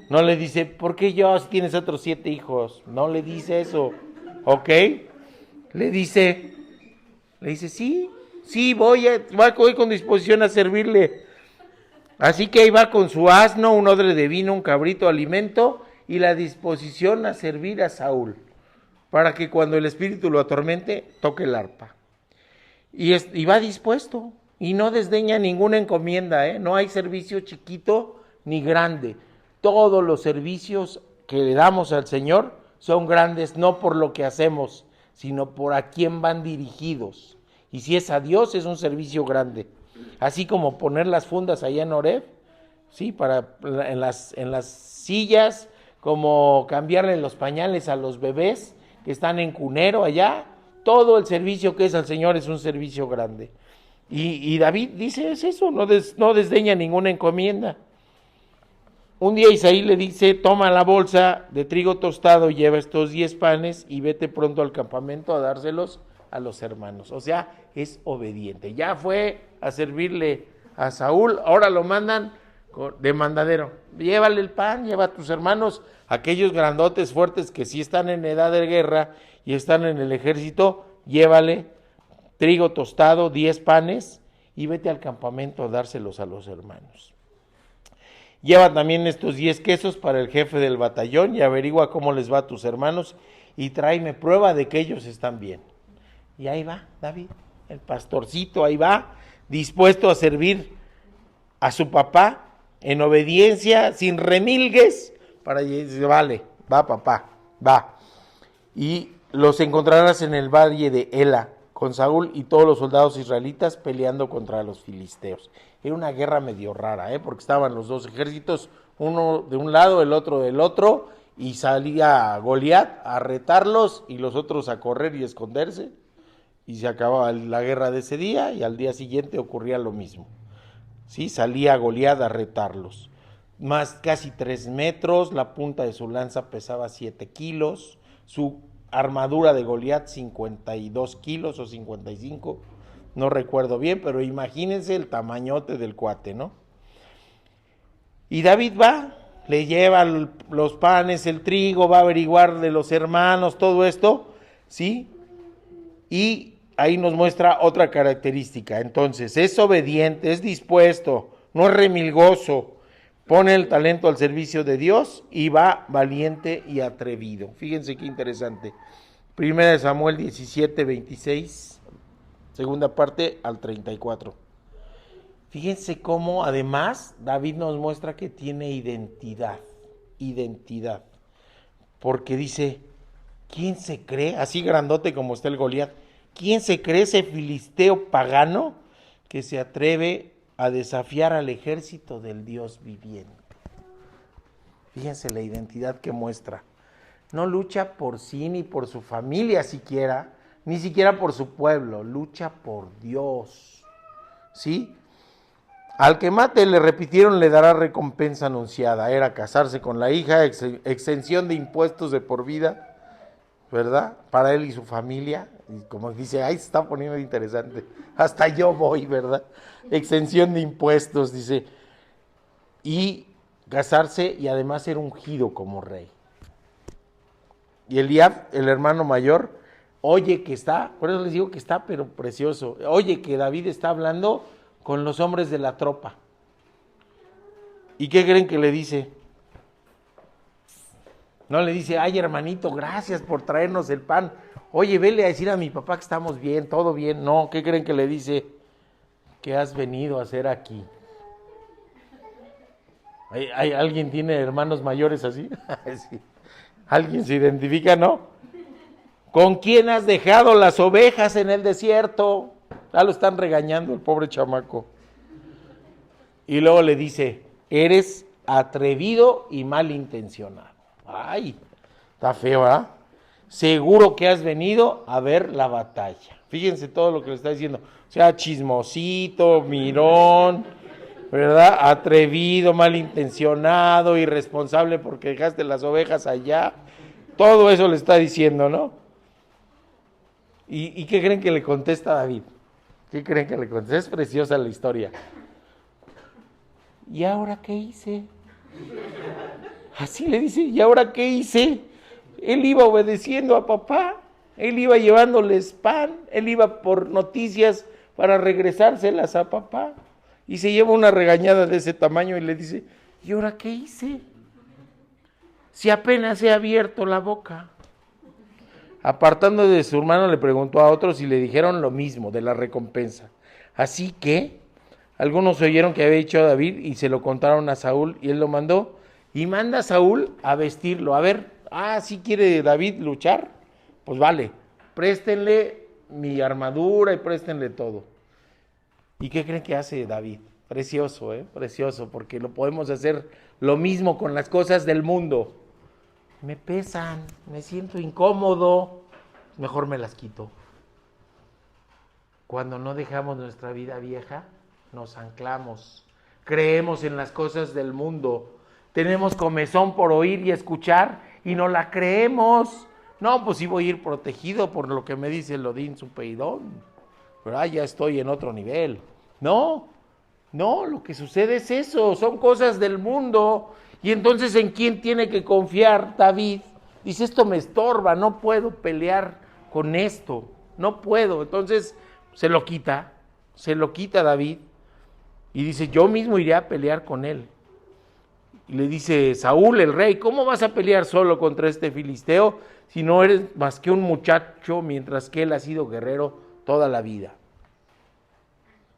no le dice, ¿por qué yo si tienes otros 7 hijos? No le dice eso, ¿ok? Le dice, sí, voy con disposición a servirle. Así que ahí va con su asno, un odre de vino, un cabrito, alimento y la disposición a servir a Saúl, para que cuando el espíritu lo atormente, toque el arpa. Y va dispuesto, y no desdeña ninguna encomienda, no hay servicio chiquito ni grande. Todos los servicios que le damos al Señor son grandes, no por lo que hacemos, sino por a quién van dirigidos. Y si es a Dios, es un servicio grande. Así como poner las fundas allá en Oreb, ¿sí? En las sillas, como cambiarle los pañales a los bebés que están en cunero allá. Todo el servicio que es al Señor es un servicio grande. Y David dice, es eso, no desdeña ninguna encomienda. Un día Isaí le dice, toma la bolsa de trigo tostado, lleva estos 10 panes y vete pronto al campamento a dárselos a los hermanos. O sea, es obediente. Ya fue a servirle a Saúl, ahora lo mandan de mandadero. Llévale el pan, lleva a tus hermanos, aquellos grandotes fuertes que sí están en edad de guerra y están en el ejército, llévale trigo tostado, 10 panes y vete al campamento a dárselos a los hermanos. Lleva también estos 10 quesos para el jefe del batallón y averigua cómo les va a tus hermanos y tráeme prueba de que ellos están bien. Y ahí va David, el pastorcito, ahí va, dispuesto a servir a su papá en obediencia, sin remilgues, para decir, vale, va papá, va. Y los encontrarás en el valle de Ela, con Saúl y todos los soldados israelitas peleando contra los filisteos. Era una guerra medio rara, porque estaban los dos ejércitos, uno de un lado, el otro del otro, y salía Goliat a retarlos y los otros a correr y esconderse, y se acababa la guerra de ese día, y al día siguiente ocurría lo mismo. ¿Sí? Salía Goliat a retarlos. Más casi 3 metros, la punta de su lanza pesaba 7 kilos, su armadura de Goliat 52 kilos o 55, no recuerdo bien, pero imagínense el tamañote del cuate, ¿no? Y David va, le lleva los panes, el trigo, va a averiguar de los hermanos, todo esto, ¿sí? Y ahí nos muestra otra característica. Entonces, es obediente, es dispuesto, no es remilgoso, pone el talento al servicio de Dios y va valiente y atrevido. Fíjense qué interesante. 1 Samuel 17, 26, segunda parte al 34. Fíjense cómo además David nos muestra que tiene identidad, porque dice, ¿quién se cree? Así grandote como está el Goliat, ¿quién se cree ese filisteo pagano que se atreve a desafiar al ejército del Dios viviente. Fíjense la identidad que muestra. No lucha por sí ni por su familia siquiera, ni siquiera por su pueblo, lucha por Dios. ¿Sí? Al que mate, le repitieron, le dará recompensa anunciada. Era casarse con la hija, exención de impuestos de por vida, ¿verdad? Para él y su familia. Y como dice, ahí se está poniendo interesante. Hasta yo voy, ¿verdad? Exención de impuestos, dice. Y casarse y además ser ungido como rey. Y Eliab, el hermano mayor, oye que está, por eso les digo que está, pero precioso. Oye que David está hablando con los hombres de la tropa. ¿Y qué creen que le dice? No le dice, ay hermanito, gracias por traernos el pan. Oye, vele a decir a mi papá que estamos bien, todo bien. No, ¿qué creen que le dice? ¿Qué has venido a hacer aquí? ¿Hay alguien tiene hermanos mayores así? Sí. ¿Alguien se identifica, no? ¿Con quién has dejado las ovejas en el desierto? Ya lo están regañando el pobre chamaco. Y luego le dice, eres atrevido y malintencionado. Ay, está feo, ¿ah? Seguro que has venido a ver la batalla. Fíjense todo lo que le está diciendo. O sea, chismosito, mirón, ¿verdad? Atrevido, malintencionado, irresponsable porque dejaste las ovejas allá. Todo eso le está diciendo, ¿no? ¿Y qué creen que le contesta David? ¿Qué creen que le contesta? Es preciosa la historia. ¿Y ahora qué hice? Así le dice, ¿y ahora qué hice? Él iba obedeciendo a papá, él iba llevándoles pan, él iba por noticias para regresárselas a papá. Y se lleva una regañada de ese tamaño y le dice, ¿y ahora qué hice? Si apenas he abierto la boca. Apartando de su hermano, le preguntó a otros y le dijeron lo mismo de la recompensa. Así que algunos oyeron que había dicho a David y se lo contaron a Saúl y él lo mandó. Y manda a Saúl a vestirlo. A ver, ¿sí quiere David luchar? Pues vale, préstenle mi armadura y préstenle todo. ¿Y qué creen que hace David? Precioso, precioso, porque lo podemos hacer lo mismo con las cosas del mundo. Me pesan, me siento incómodo, mejor me las quito. Cuando no dejamos nuestra vida vieja, nos anclamos, creemos en las cosas del mundo, tenemos comezón por oír y escuchar y no la creemos. No, pues sí voy a ir protegido por lo que me dice el Odín Supeidón, pero ya estoy en otro nivel. No, lo que sucede es eso, son cosas del mundo. Y entonces, ¿en quién tiene que confiar David? Dice, esto me estorba, no puedo pelear con esto, no puedo. Entonces, se lo quita David y dice, yo mismo iré a pelear con él. Y le dice Saúl, el rey, ¿cómo vas a pelear solo contra este filisteo si no eres más que un muchacho mientras que él ha sido guerrero toda la vida?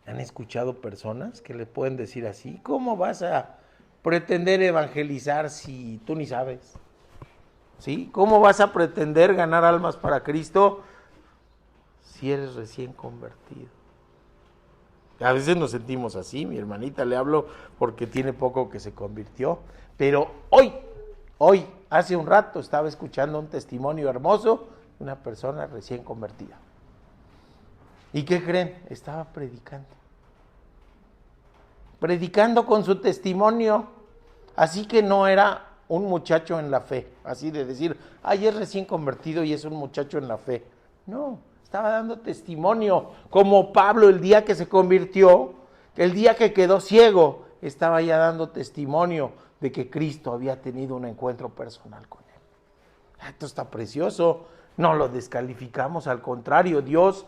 ¿Han escuchado personas que le pueden decir así? ¿Cómo vas a pretender evangelizar si tú ni sabes? ¿Sí? ¿Cómo vas a pretender ganar almas para Cristo si eres recién convertido? A veces nos sentimos así, mi hermanita le hablo porque tiene poco que se convirtió, pero hoy, hace un rato estaba escuchando un testimonio hermoso de una persona recién convertida. ¿Y qué creen? Estaba predicando con su testimonio, así que no era un muchacho en la fe, así de decir, es recién convertido y es un muchacho en la fe. No, estaba dando testimonio, como Pablo el día que se convirtió, el día que quedó ciego, estaba ya dando testimonio de que Cristo había tenido un encuentro personal con él. Esto está precioso, no lo descalificamos, al contrario, Dios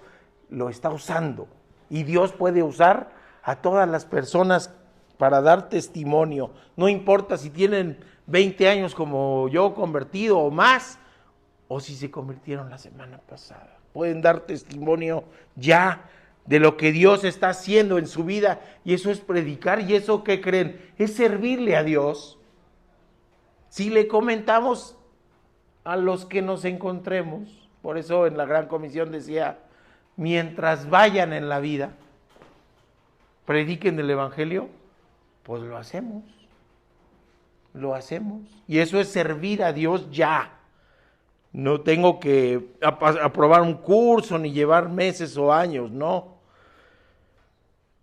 lo está usando y Dios puede usar a todas las personas para dar testimonio, no importa si tienen 20 años como yo convertido o más, o si se convirtieron la semana pasada, pueden dar testimonio ya de lo que Dios está haciendo en su vida, y eso es predicar, y eso, ¿qué creen? Es servirle a Dios. Si le comentamos a los que nos encontremos, por eso en la Gran Comisión decía, mientras vayan en la vida, prediquen el Evangelio, pues lo hacemos. Lo hacemos. Y eso es servir a Dios ya. No tengo que aprobar un curso ni llevar meses o años, no.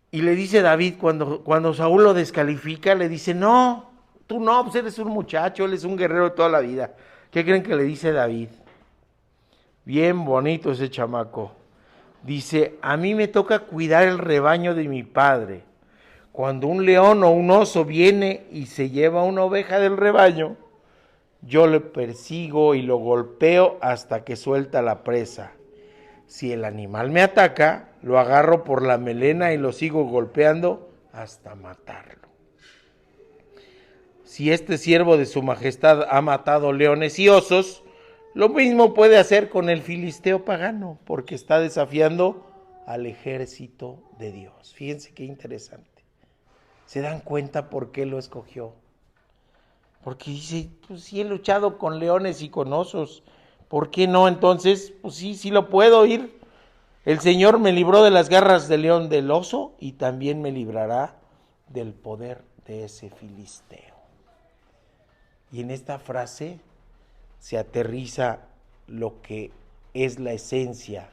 Y le dice David, cuando Saúl lo descalifica, le dice, no, tú no, pues eres un muchacho, él es un guerrero de toda la vida. ¿Qué creen que le dice David? Bien bonito ese chamaco. Dice, a mí me toca cuidar el rebaño de mi padre. Cuando un león o un oso viene y se lleva una oveja del rebaño, yo le persigo y lo golpeo hasta que suelta la presa. Si el animal me ataca, lo agarro por la melena y lo sigo golpeando hasta matarlo. Si este siervo de su majestad ha matado leones y osos, lo mismo puede hacer con el filisteo pagano, porque está desafiando al ejército de Dios. Fíjense qué interesante. ¿Se dan cuenta por qué lo escogió? Porque dice, pues sí he luchado con leones y con osos, ¿por qué no? Entonces, pues sí lo puedo ir. El Señor me libró de las garras del león, del oso, y también me librará del poder de ese filisteo. Y en esta frase se aterriza lo que es la esencia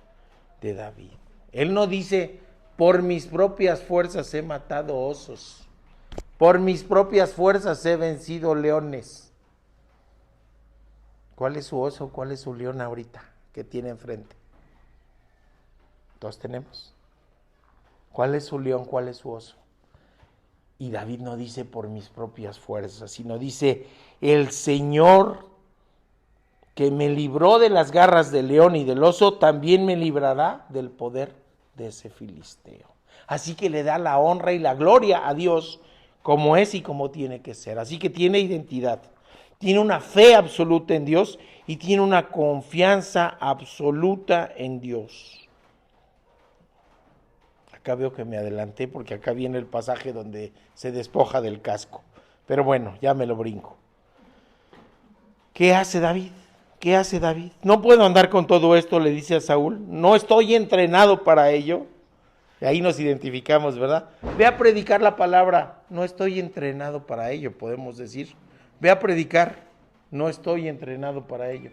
de David. Él no dice, por mis propias fuerzas he matado osos, por mis propias fuerzas he vencido leones. ¿Cuál es su oso? ¿Cuál es su león ahorita que tiene enfrente? Todos tenemos. ¿Cuál es su león? ¿Cuál es su oso? Y David no dice por mis propias fuerzas, sino dice, el Señor que me libró de las garras del león y del oso, también me librará del poder de ese filisteo. Así que le da la honra y la gloria a Dios como es y como tiene que ser. Así que tiene identidad, tiene una fe absoluta en Dios y tiene una confianza absoluta en Dios. Acá veo que me adelanté porque acá viene el pasaje donde se despoja del casco. Pero bueno, ya me lo brinco. ¿Qué hace David? ¿Qué hace David? No puedo andar con todo esto, le dice a Saúl. No estoy entrenado para ello. Y ahí nos identificamos, ¿verdad? Ve a predicar la palabra. No estoy entrenado para ello, podemos decir. Ve a predicar. No estoy entrenado para ello.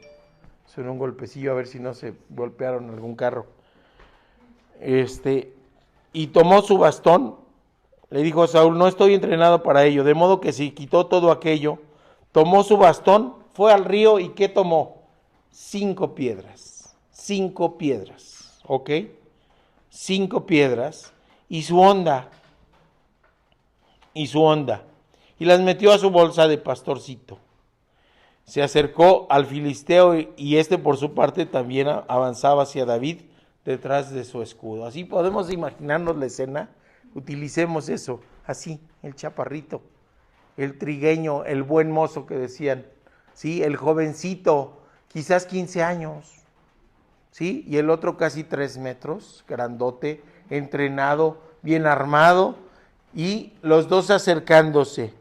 Suena un golpecillo, a ver si no se golpearon algún carro. Y tomó su bastón. Le dijo a Saúl, no estoy entrenado para ello. De modo que se quitó todo aquello. Tomó su bastón, fue al río y ¿qué tomó? 5 piedras. 5 piedras, ¿ok? 5 piedras y su honda. Y las metió a su bolsa de pastorcito. Se acercó al filisteo y este por su parte también avanzaba hacia David detrás de su escudo. Así podemos imaginarnos la escena. Utilicemos eso, así, el chaparrito, el trigueño, el buen mozo que decían, ¿sí? El jovencito, quizás 15 años, ¿sí? Y el otro casi 3 metros, grandote, entrenado, bien armado, y los dos acercándose.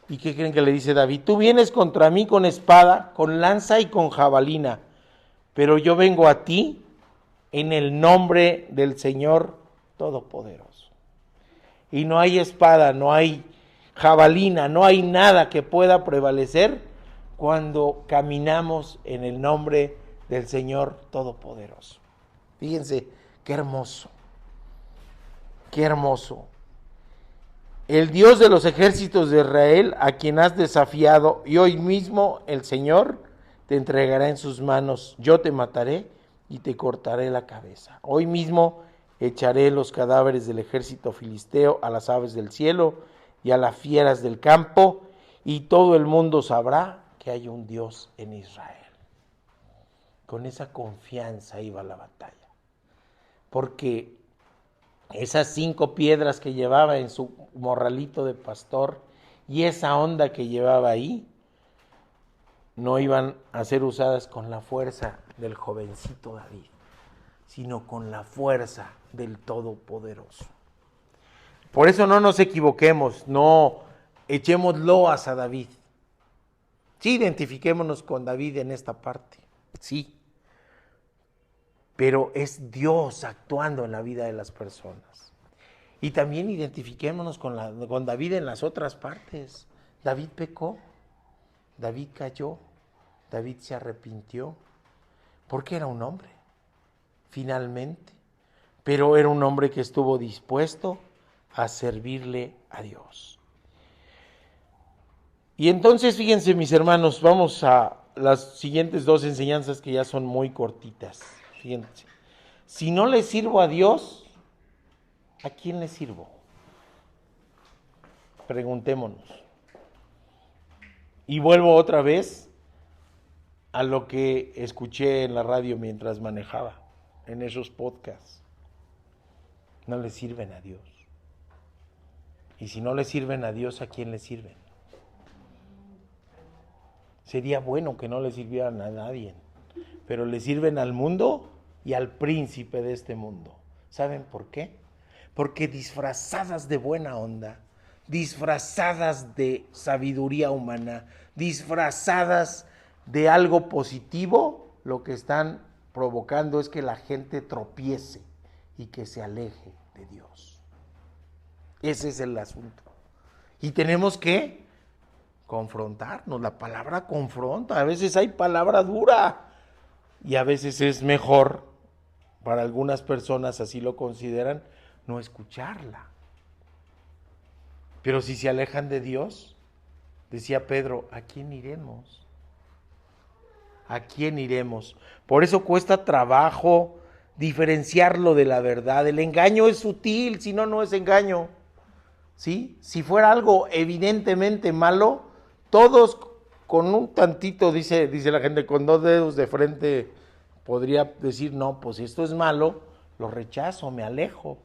¿Y qué creen que le dice David? Tú vienes contra mí con espada, con lanza y con jabalina, pero yo vengo a ti en el nombre del Señor Todopoderoso. Y no hay espada, no hay jabalina, no hay nada que pueda prevalecer cuando caminamos en el nombre del Señor Todopoderoso. Fíjense, qué hermoso, qué hermoso. El Dios de los ejércitos de Israel, a quien has desafiado, y hoy mismo el Señor te entregará en sus manos. Yo te mataré y te cortaré la cabeza. Hoy mismo echaré los cadáveres del ejército filisteo a las aves del cielo y a las fieras del campo, y todo el mundo sabrá que hay un Dios en Israel. Con esa confianza iba a la batalla, porque esas 5 piedras que llevaba en su morralito de pastor y esa honda que llevaba ahí, no iban a ser usadas con la fuerza del jovencito David, sino con la fuerza del Todopoderoso. Por eso no nos equivoquemos, no echemos loas a David. Sí, identifiquémonos con David en esta parte, sí. pero es Dios actuando en la vida de las personas. Y también identifiquémonos con David en las otras partes. David pecó, David cayó, David se arrepintió, porque era un hombre, finalmente, pero era un hombre que estuvo dispuesto a servirle a Dios. Y entonces, fíjense mis hermanos, vamos a las siguientes dos enseñanzas que ya son muy cortitas. Fíjense, si no le sirvo a Dios, ¿a quién le sirvo? Preguntémonos. Y vuelvo otra vez a lo que escuché en la radio mientras manejaba, en esos podcasts. No le sirven a Dios. Y si no le sirven a Dios, ¿a quién le sirven? Sería bueno que no le sirvieran a nadie, pero le sirven al mundo y al príncipe de este mundo. ¿Saben por qué? Porque disfrazadas de buena onda, disfrazadas de sabiduría humana, disfrazadas de algo positivo, lo que están provocando es que la gente tropiece y que se aleje de Dios. Ese es el asunto. Y tenemos que confrontarnos. La palabra confronta. A veces hay palabra dura y a veces es mejor, para algunas personas así lo consideran, no escucharla. Pero si se alejan de Dios, decía Pedro, ¿a quién iremos? ¿A quién iremos? Por eso cuesta trabajo diferenciarlo de la verdad. El engaño es sutil, si no, no es engaño. ¿Sí? Si fuera algo evidentemente malo, todos con un tantito, dice la gente, con 2 dedos de frente, podría decir, no, pues esto es malo, lo rechazo, me alejo.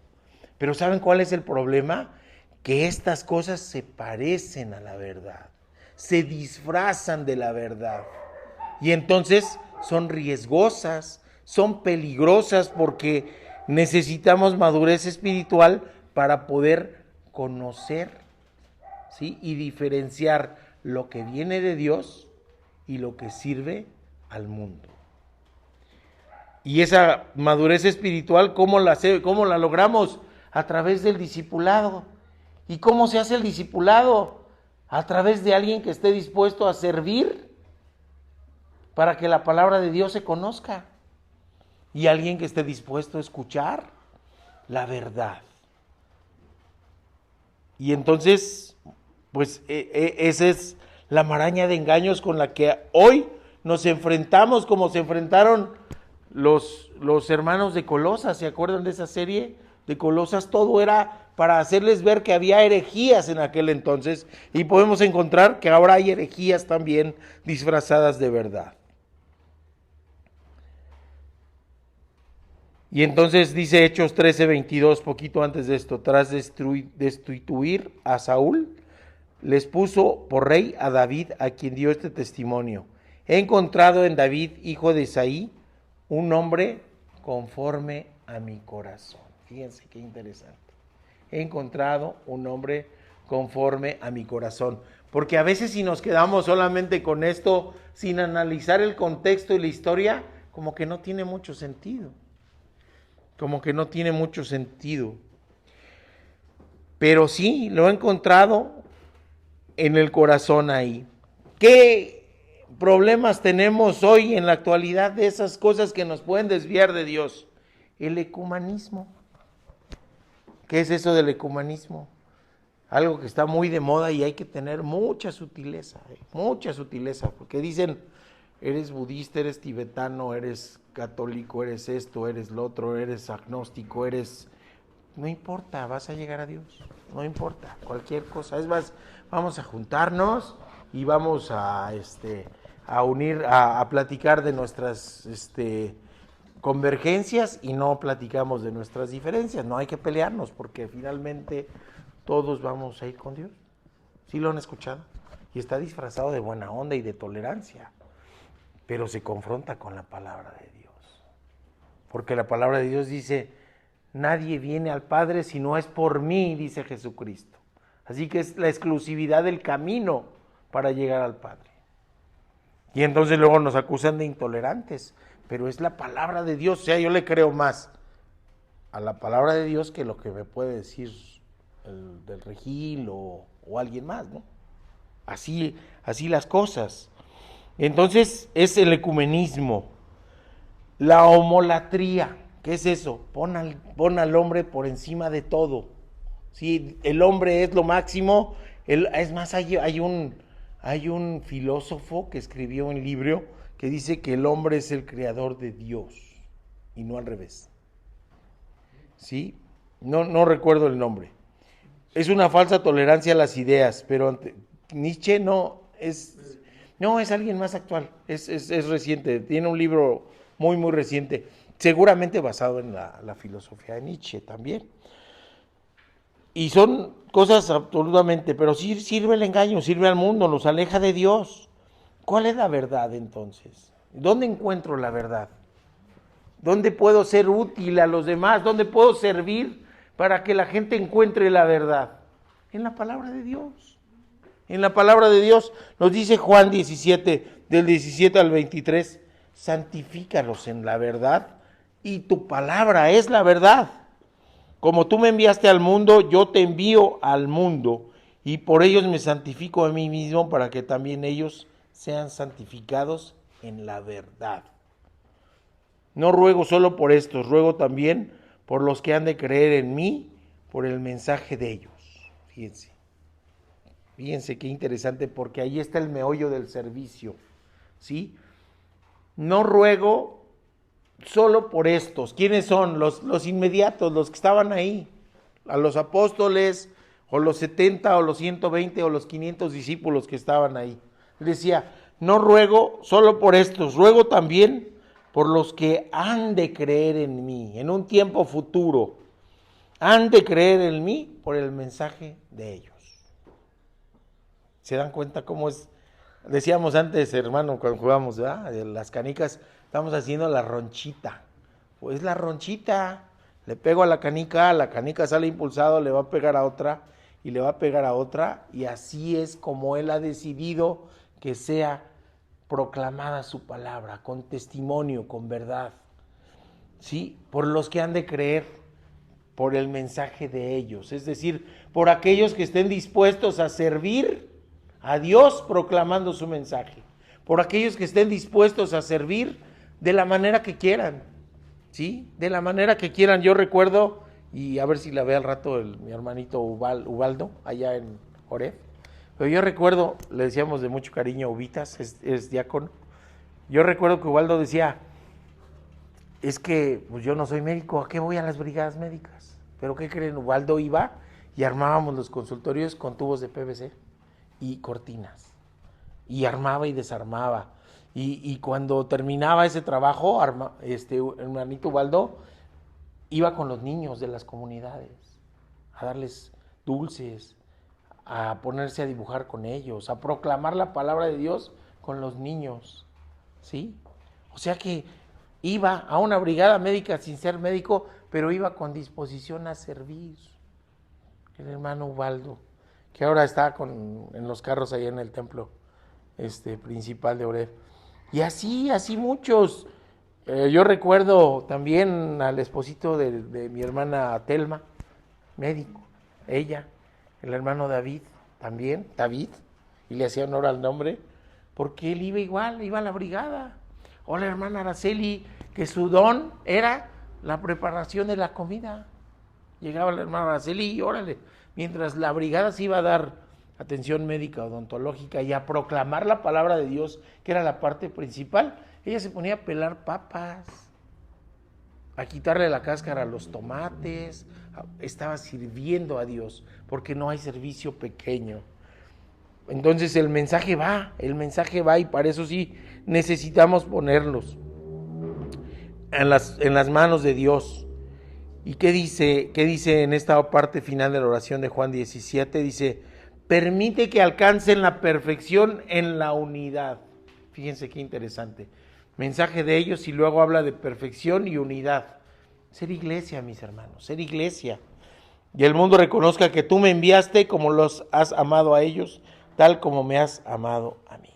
Pero ¿saben cuál es el problema? Que estas cosas se parecen a la verdad, se disfrazan de la verdad. Y entonces son riesgosas, son peligrosas, porque necesitamos madurez espiritual para poder conocer, ¿sí? Y diferenciar lo que viene de Dios y lo que sirve al mundo. Y esa madurez espiritual, ¿cómo la logramos? A través del discipulado. ¿Y cómo se hace el discipulado? A través de alguien que esté dispuesto a servir para que la palabra de Dios se conozca. Y alguien que esté dispuesto a escuchar la verdad. Y entonces, pues esa es la maraña de engaños con la que hoy nos enfrentamos, como se enfrentaron los hermanos de Colosas. ¿Se acuerdan de esa serie de Colosas? Todo era para hacerles ver que había herejías en aquel entonces, y podemos encontrar que ahora hay herejías también disfrazadas de verdad. Y entonces dice Hechos 13:22, poquito antes de esto, tras destituir a Saúl, les puso por rey a David, a quien dio este testimonio: he encontrado en David, hijo de Isaí, un hombre conforme a mi corazón. Fíjense qué interesante. He encontrado un hombre conforme a mi corazón. Porque a veces, si nos quedamos solamente con esto, sin analizar el contexto y la historia, como que no tiene mucho sentido. Como que no tiene mucho sentido. Pero sí, lo he encontrado en el corazón ahí. ¿Qué problemas tenemos hoy en la actualidad de esas cosas que nos pueden desviar de Dios? El ecumenismo. ¿Qué es eso del ecumenismo? Algo que está muy de moda y hay que tener mucha sutileza, porque dicen, eres budista, eres tibetano, eres católico, eres esto, eres lo otro, eres agnóstico, no importa, vas a llegar a Dios, no importa, cualquier cosa. Es más, vamos a juntarnos y vamos a unir, a platicar de nuestras convergencias, y no platicamos de nuestras diferencias. No hay que pelearnos, porque finalmente todos vamos a ir con Dios. ¿Sí lo han escuchado? Y está disfrazado de buena onda y de tolerancia, pero se confronta con la palabra de Dios. Porque la palabra de Dios dice, nadie viene al Padre si no es por mí, dice Jesucristo. Así que es la exclusividad del camino para llegar al Padre. Y entonces luego nos acusan de intolerantes. pero es la palabra de Dios. O sea, yo le creo más a la palabra de Dios que lo que me puede decir el del Regil o alguien más, ¿no? Así las cosas. Entonces es el ecumenismo. La homolatría, ¿qué es eso? Pon al hombre por encima de todo. ¿Sí? El hombre es lo máximo. Es más, hay un filósofo que escribió un libro que dice que el hombre es el creador de Dios y no al revés. ¿Sí? No recuerdo el nombre. Es una falsa tolerancia a las ideas, pero Nietzsche no es alguien más actual, es reciente, tiene un libro muy, muy reciente, seguramente basado en la filosofía de Nietzsche también. Y son cosas absolutamente, pero sí sirve el engaño, sirve al mundo, nos aleja de Dios. ¿Cuál es la verdad entonces? ¿Dónde encuentro la verdad? ¿Dónde puedo ser útil a los demás? ¿Dónde puedo servir para que la gente encuentre la verdad? En la palabra de Dios. En la palabra de Dios nos dice Juan 17, del 17 al 23, santifícalos en la verdad y tu palabra es la verdad. Como tú me enviaste al mundo, yo te envío al mundo y por ellos me santifico a mí mismo para que también ellos sean santificados en la verdad. No ruego solo por estos, ruego también por los que han de creer en mí, por el mensaje de ellos. Fíjense qué interesante, porque ahí está el meollo del servicio, ¿sí? No ruego solo por estos. ¿Quiénes son? Los inmediatos, los que estaban ahí, a los apóstoles, o los 70, o los 120, o los 500 discípulos que estaban ahí. Decía, no ruego solo por estos, ruego también por los que han de creer en mí, en un tiempo futuro, han de creer en mí por el mensaje de ellos. ¿Se dan cuenta cómo es? Decíamos antes, hermano, cuando jugábamos las canicas, estamos haciendo la ronchita. Pues la ronchita, le pego a la canica sale impulsado, le va a pegar a otra, y le va a pegar a otra, y así es como Él ha decidido que sea proclamada su palabra, con testimonio, con verdad. ¿Sí? Por los que han de creer, por el mensaje de ellos, es decir, por aquellos que estén dispuestos a servir a Dios proclamando su mensaje, por aquellos que estén dispuestos a servir de la manera que quieran, ¿sí? De la manera que quieran. Yo recuerdo, y a ver si la ve al rato mi hermanito Ubaldo, allá en Oreb, pero yo recuerdo, le decíamos de mucho cariño Ubitas, es diácono. Yo recuerdo que Ubaldo decía, es que pues yo no soy médico, ¿a qué voy a las brigadas médicas? Pero ¿qué creen? Ubaldo iba y armábamos los consultorios con tubos de PVC y cortinas, y armaba y desarmaba, y cuando terminaba ese trabajo, hermanito Ubaldo iba con los niños de las comunidades a darles dulces, a ponerse a dibujar con ellos, a proclamar la palabra de Dios con los niños, ¿sí? O sea que iba a una brigada médica sin ser médico, pero iba con disposición a servir. El hermano Ubaldo, que ahora está en los carros allá en el templo principal de Oreb. Y así muchos. Yo recuerdo también al esposito de mi hermana Telma, médico, ella, el hermano David, también, David, y le hacía honor al nombre, porque él iba igual, iba a la brigada. O la hermana Araceli, que su don era la preparación de la comida. Llegaba la hermana Araceli y órale, mientras la brigada se iba a dar atención médica odontológica y a proclamar la palabra de Dios, que era la parte principal, ella se ponía a pelar papas, a quitarle la cáscara a los tomates, estaba sirviendo a Dios, porque no hay servicio pequeño. Entonces el mensaje va y para eso sí necesitamos ponerlos en las manos de Dios. ¿Y qué dice en esta parte final de la oración de Juan 17? Dice, permite que alcancen la perfección en la unidad. Fíjense qué interesante. Mensaje de ellos y luego habla de perfección y unidad. Ser iglesia, mis hermanos, ser iglesia. Y el mundo reconozca que tú me enviaste como los has amado a ellos, tal como me has amado a mí.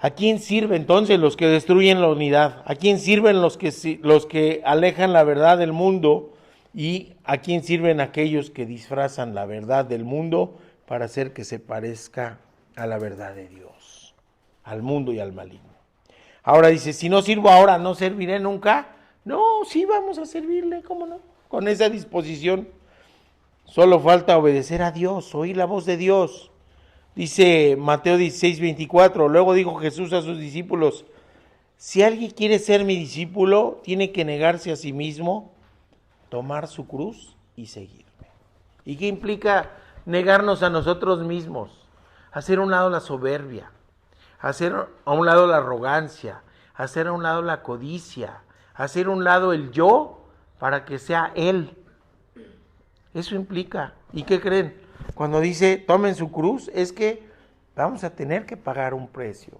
¿A quién sirven entonces los que destruyen la unidad? ¿A quién sirven los que alejan la verdad del mundo? ¿Y a quién sirven aquellos que disfrazan la verdad del mundo para hacer que se parezca a la verdad de Dios? Al mundo y al maligno. Ahora dice, si no sirvo ahora, ¿no serviré nunca? No, sí vamos a servirle, ¿cómo no? Con esa disposición. Solo falta obedecer a Dios, oír la voz de Dios. Dice Mateo 16:24, luego dijo Jesús a sus discípulos, si alguien quiere ser mi discípulo, tiene que negarse a sí mismo, tomar su cruz y seguirme. ¿Y qué implica negarnos a nosotros mismos? Hacer a un lado la soberbia, hacer a un lado la arrogancia, hacer a un lado la codicia, hacer a un lado el yo para que sea él. Eso implica. ¿Y qué creen? Cuando dice tomen su cruz, es que vamos a tener que pagar un precio.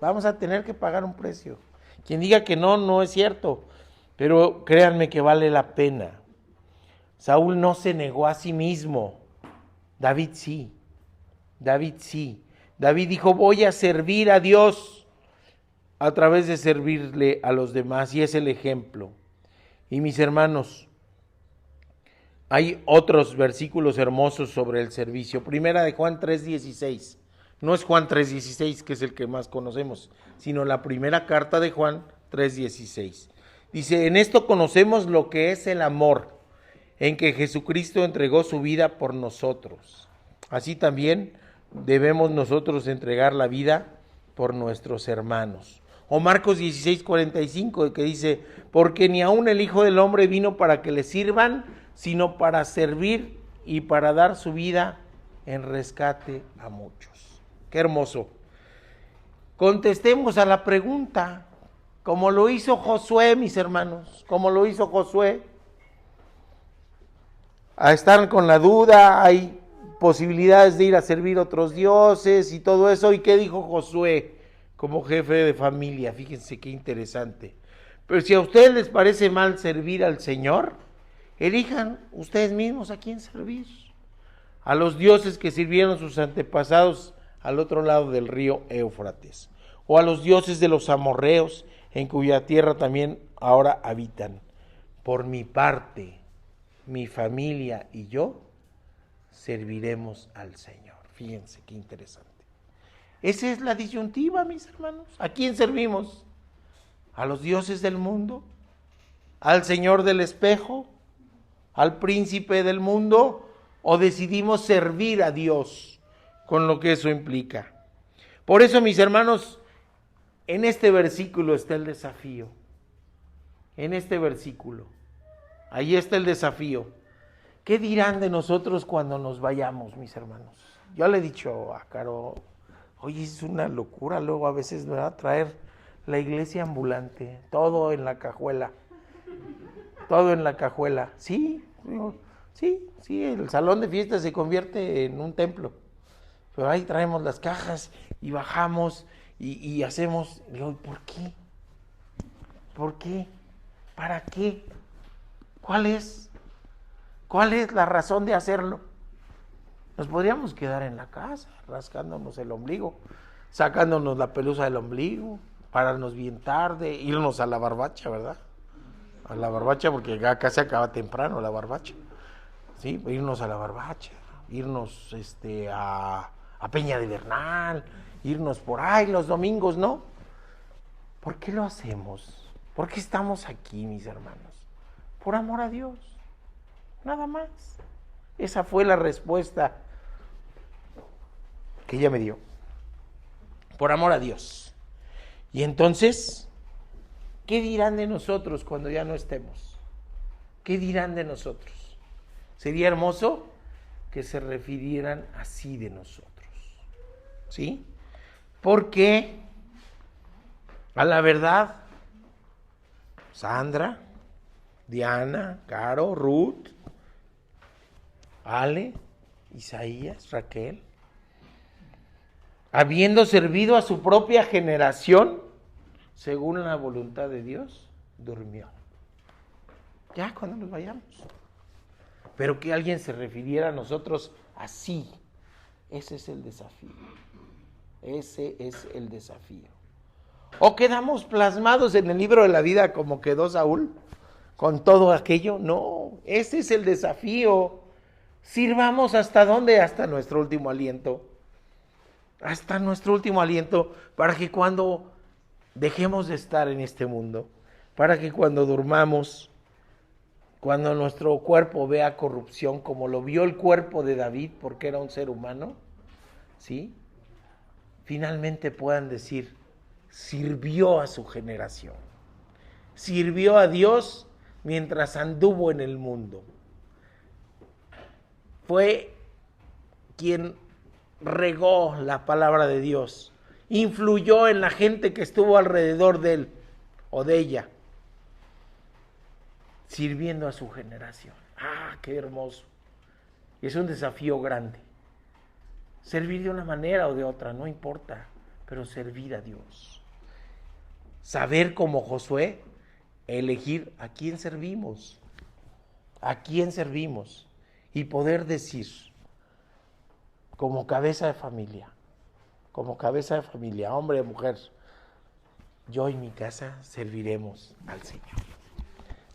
Vamos a tener que pagar un precio. Quien diga que no, no es cierto. Pero créanme que vale la pena. Saúl no se negó a sí mismo. David sí. David sí. David dijo, voy a servir a Dios a través de servirle a los demás. Y es el ejemplo. Y mis hermanos, hay otros versículos hermosos sobre el servicio. Primera de Juan 3:16. No es Juan 3:16, que es el que más conocemos, sino la primera carta de Juan 3:16. Dice, en esto conocemos lo que es el amor, en que Jesucristo entregó su vida por nosotros. Así también debemos nosotros entregar la vida por nuestros hermanos. O Marcos 16:45, que dice, porque ni aun el Hijo del Hombre vino para que le sirvan, sino para servir y para dar su vida en rescate a muchos. Qué hermoso. Contestemos a la pregunta, como lo hizo Josué, mis hermanos, como lo hizo Josué. A estar con la duda, hay posibilidades de ir a servir a otros dioses y todo eso. ¿Y qué dijo Josué como jefe de familia? Fíjense qué interesante. Pero si a ustedes les parece mal servir al Señor, elijan ustedes mismos a quién servir. A los dioses que sirvieron sus antepasados al otro lado del río Éufrates. O a los dioses de los amorreos, en cuya tierra también ahora habitan. Por mi parte, mi familia y yo serviremos al Señor. Fíjense qué interesante. Esa es la disyuntiva, mis hermanos. ¿A quién servimos? ¿A los dioses del mundo? ¿Al Señor del espejo? ¿Al príncipe del mundo? ¿O decidimos servir a Dios con lo que eso implica? Por eso, mis hermanos, en este versículo está el desafío. En este versículo. Ahí está el desafío. ¿Qué dirán de nosotros cuando nos vayamos, mis hermanos? Yo le he dicho a Caro, oye, es una locura luego a veces, ¿verdad? Traer la iglesia ambulante, todo en la cajuela. Todo en la cajuela. Sí, sí, el salón de fiestas se convierte en un templo. Pero ahí traemos las cajas y bajamos y hacemos. Digo, ¿por qué? ¿Por qué? ¿Para qué? ¿Cuál es la razón de hacerlo? Nos podríamos quedar en la casa, rascándonos el ombligo, sacándonos la pelusa del ombligo, pararnos bien tarde, irnos a la barbacha, ¿verdad? A la barbacha, porque acá se acaba temprano la barbacha. Sí, irnos a la barbacha, irnos a Peña de Bernal, irnos por ahí los domingos, ¿no? ¿Por qué lo hacemos? ¿Por qué estamos aquí, mis hermanos? Por amor a Dios, nada más. Esa fue la respuesta que ella me dio. Por amor a Dios. Y entonces, ¿qué dirán de nosotros cuando ya no estemos? ¿Qué dirán de nosotros? Sería hermoso que se refirieran así de nosotros. ¿Sí? Porque, a la verdad, Sandra, Diana, Caro, Ruth, Ale, Isaías, Raquel, habiendo servido a su propia generación, según la voluntad de Dios, durmió. Ya cuando nos vayamos. Pero que alguien se refiriera a nosotros así, ese es el desafío. Ese es el desafío. ¿O quedamos plasmados en el libro de la vida como quedó Saúl? Con todo aquello. No, ese es el desafío. Sirvamos hasta dónde, hasta nuestro último aliento. Hasta nuestro último aliento, para que cuando dejemos de estar en este mundo, para que cuando durmamos, cuando nuestro cuerpo vea corrupción, como lo vio el cuerpo de David, porque era un ser humano, ¿sí? Finalmente puedan decir, sirvió a su generación, sirvió a Dios mientras anduvo en el mundo. Fue quien regó la palabra de Dios, influyó en la gente que estuvo alrededor de él o de ella, sirviendo a su generación. ¡Ah, qué hermoso! Y es un desafío grande. Servir de una manera o de otra, no importa, pero servir a Dios. Saber como Josué, elegir a quién servimos, y poder decir, como cabeza de familia, hombre o mujer, yo y mi casa serviremos al Señor.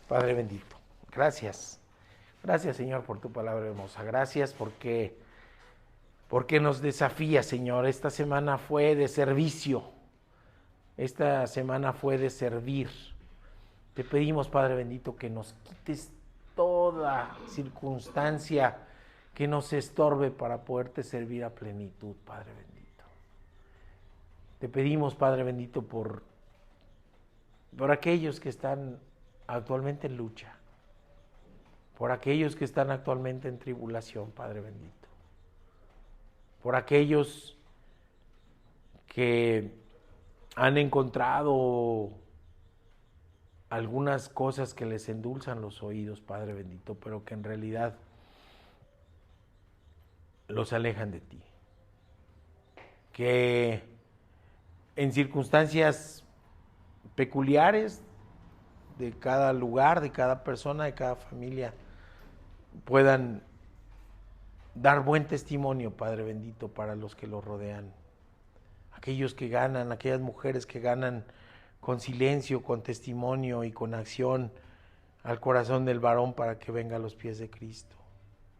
Padre bendito, gracias Señor por tu palabra hermosa, gracias porque nos desafía, Señor. Esta semana fue de servicio, esta semana fue de servir. Te pedimos, Padre bendito, que nos quites toda circunstancia que nos estorbe para poderte servir a plenitud, Padre bendito. Te pedimos, Padre bendito, por aquellos que están actualmente en lucha, por aquellos que están actualmente en tribulación, Padre bendito, por aquellos que han encontrado algunas cosas que les endulzan los oídos, Padre bendito, pero que en realidad los alejan de ti, que en circunstancias peculiares de cada lugar, de cada persona, de cada familia, puedan dar buen testimonio, Padre bendito, para los que los rodean. Aquellos que ganan, aquellas mujeres que ganan con silencio, con testimonio y con acción al corazón del varón para que venga a los pies de Cristo.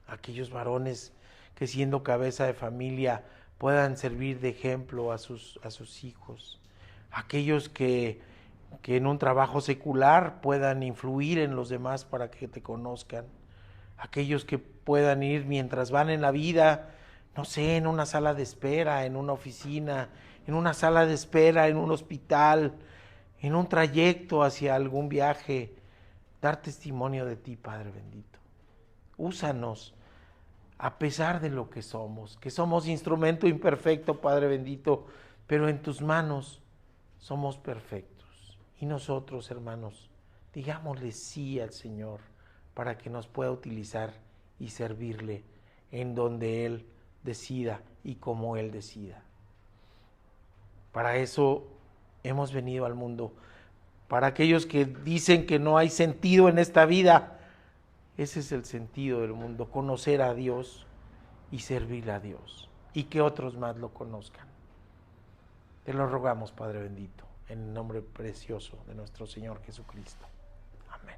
Aquellos varones que siendo cabeza de familia puedan servir de ejemplo a sus hijos. Aquellos que en un trabajo secular puedan influir en los demás para que te conozcan. Aquellos que puedan ir mientras van en la vida, no sé, en una sala de espera, en una oficina, en una sala de espera, en un hospital, en un trayecto hacia algún viaje, dar testimonio de ti, Padre bendito. Úsanos a pesar de lo que somos instrumento imperfecto, Padre bendito, pero en tus manos somos perfectos. Y nosotros, hermanos, digámosle sí al Señor para que nos pueda utilizar y servirle en donde Él decida y como Él decida. Para eso hemos venido al mundo. Para aquellos que dicen que no hay sentido en esta vida, ese es el sentido del mundo, conocer a Dios y servir a Dios, y que otros más lo conozcan. Te lo rogamos, Padre bendito, en el nombre precioso de nuestro Señor Jesucristo. Amén.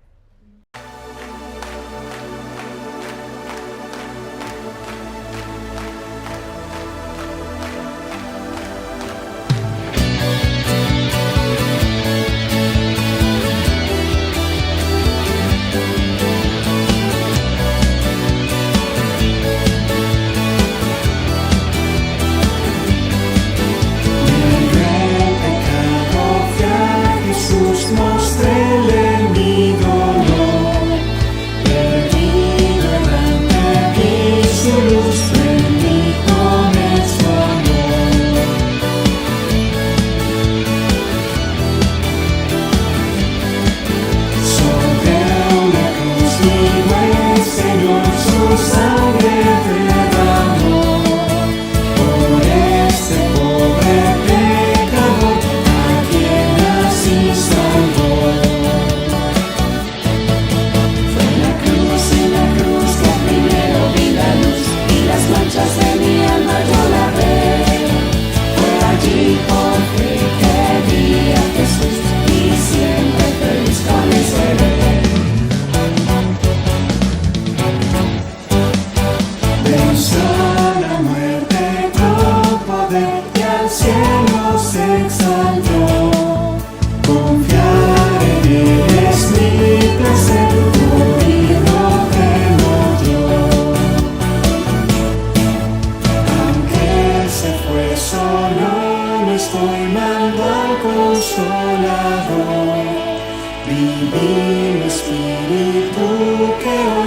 Jesús mostré mi dolor, perdí ser que al cielo se exaltó. Confiar en Él es mi placer, conmigo temo yo. Aunque Él se fue solo, no estoy mando al Consolador. Divino Espíritu que hoy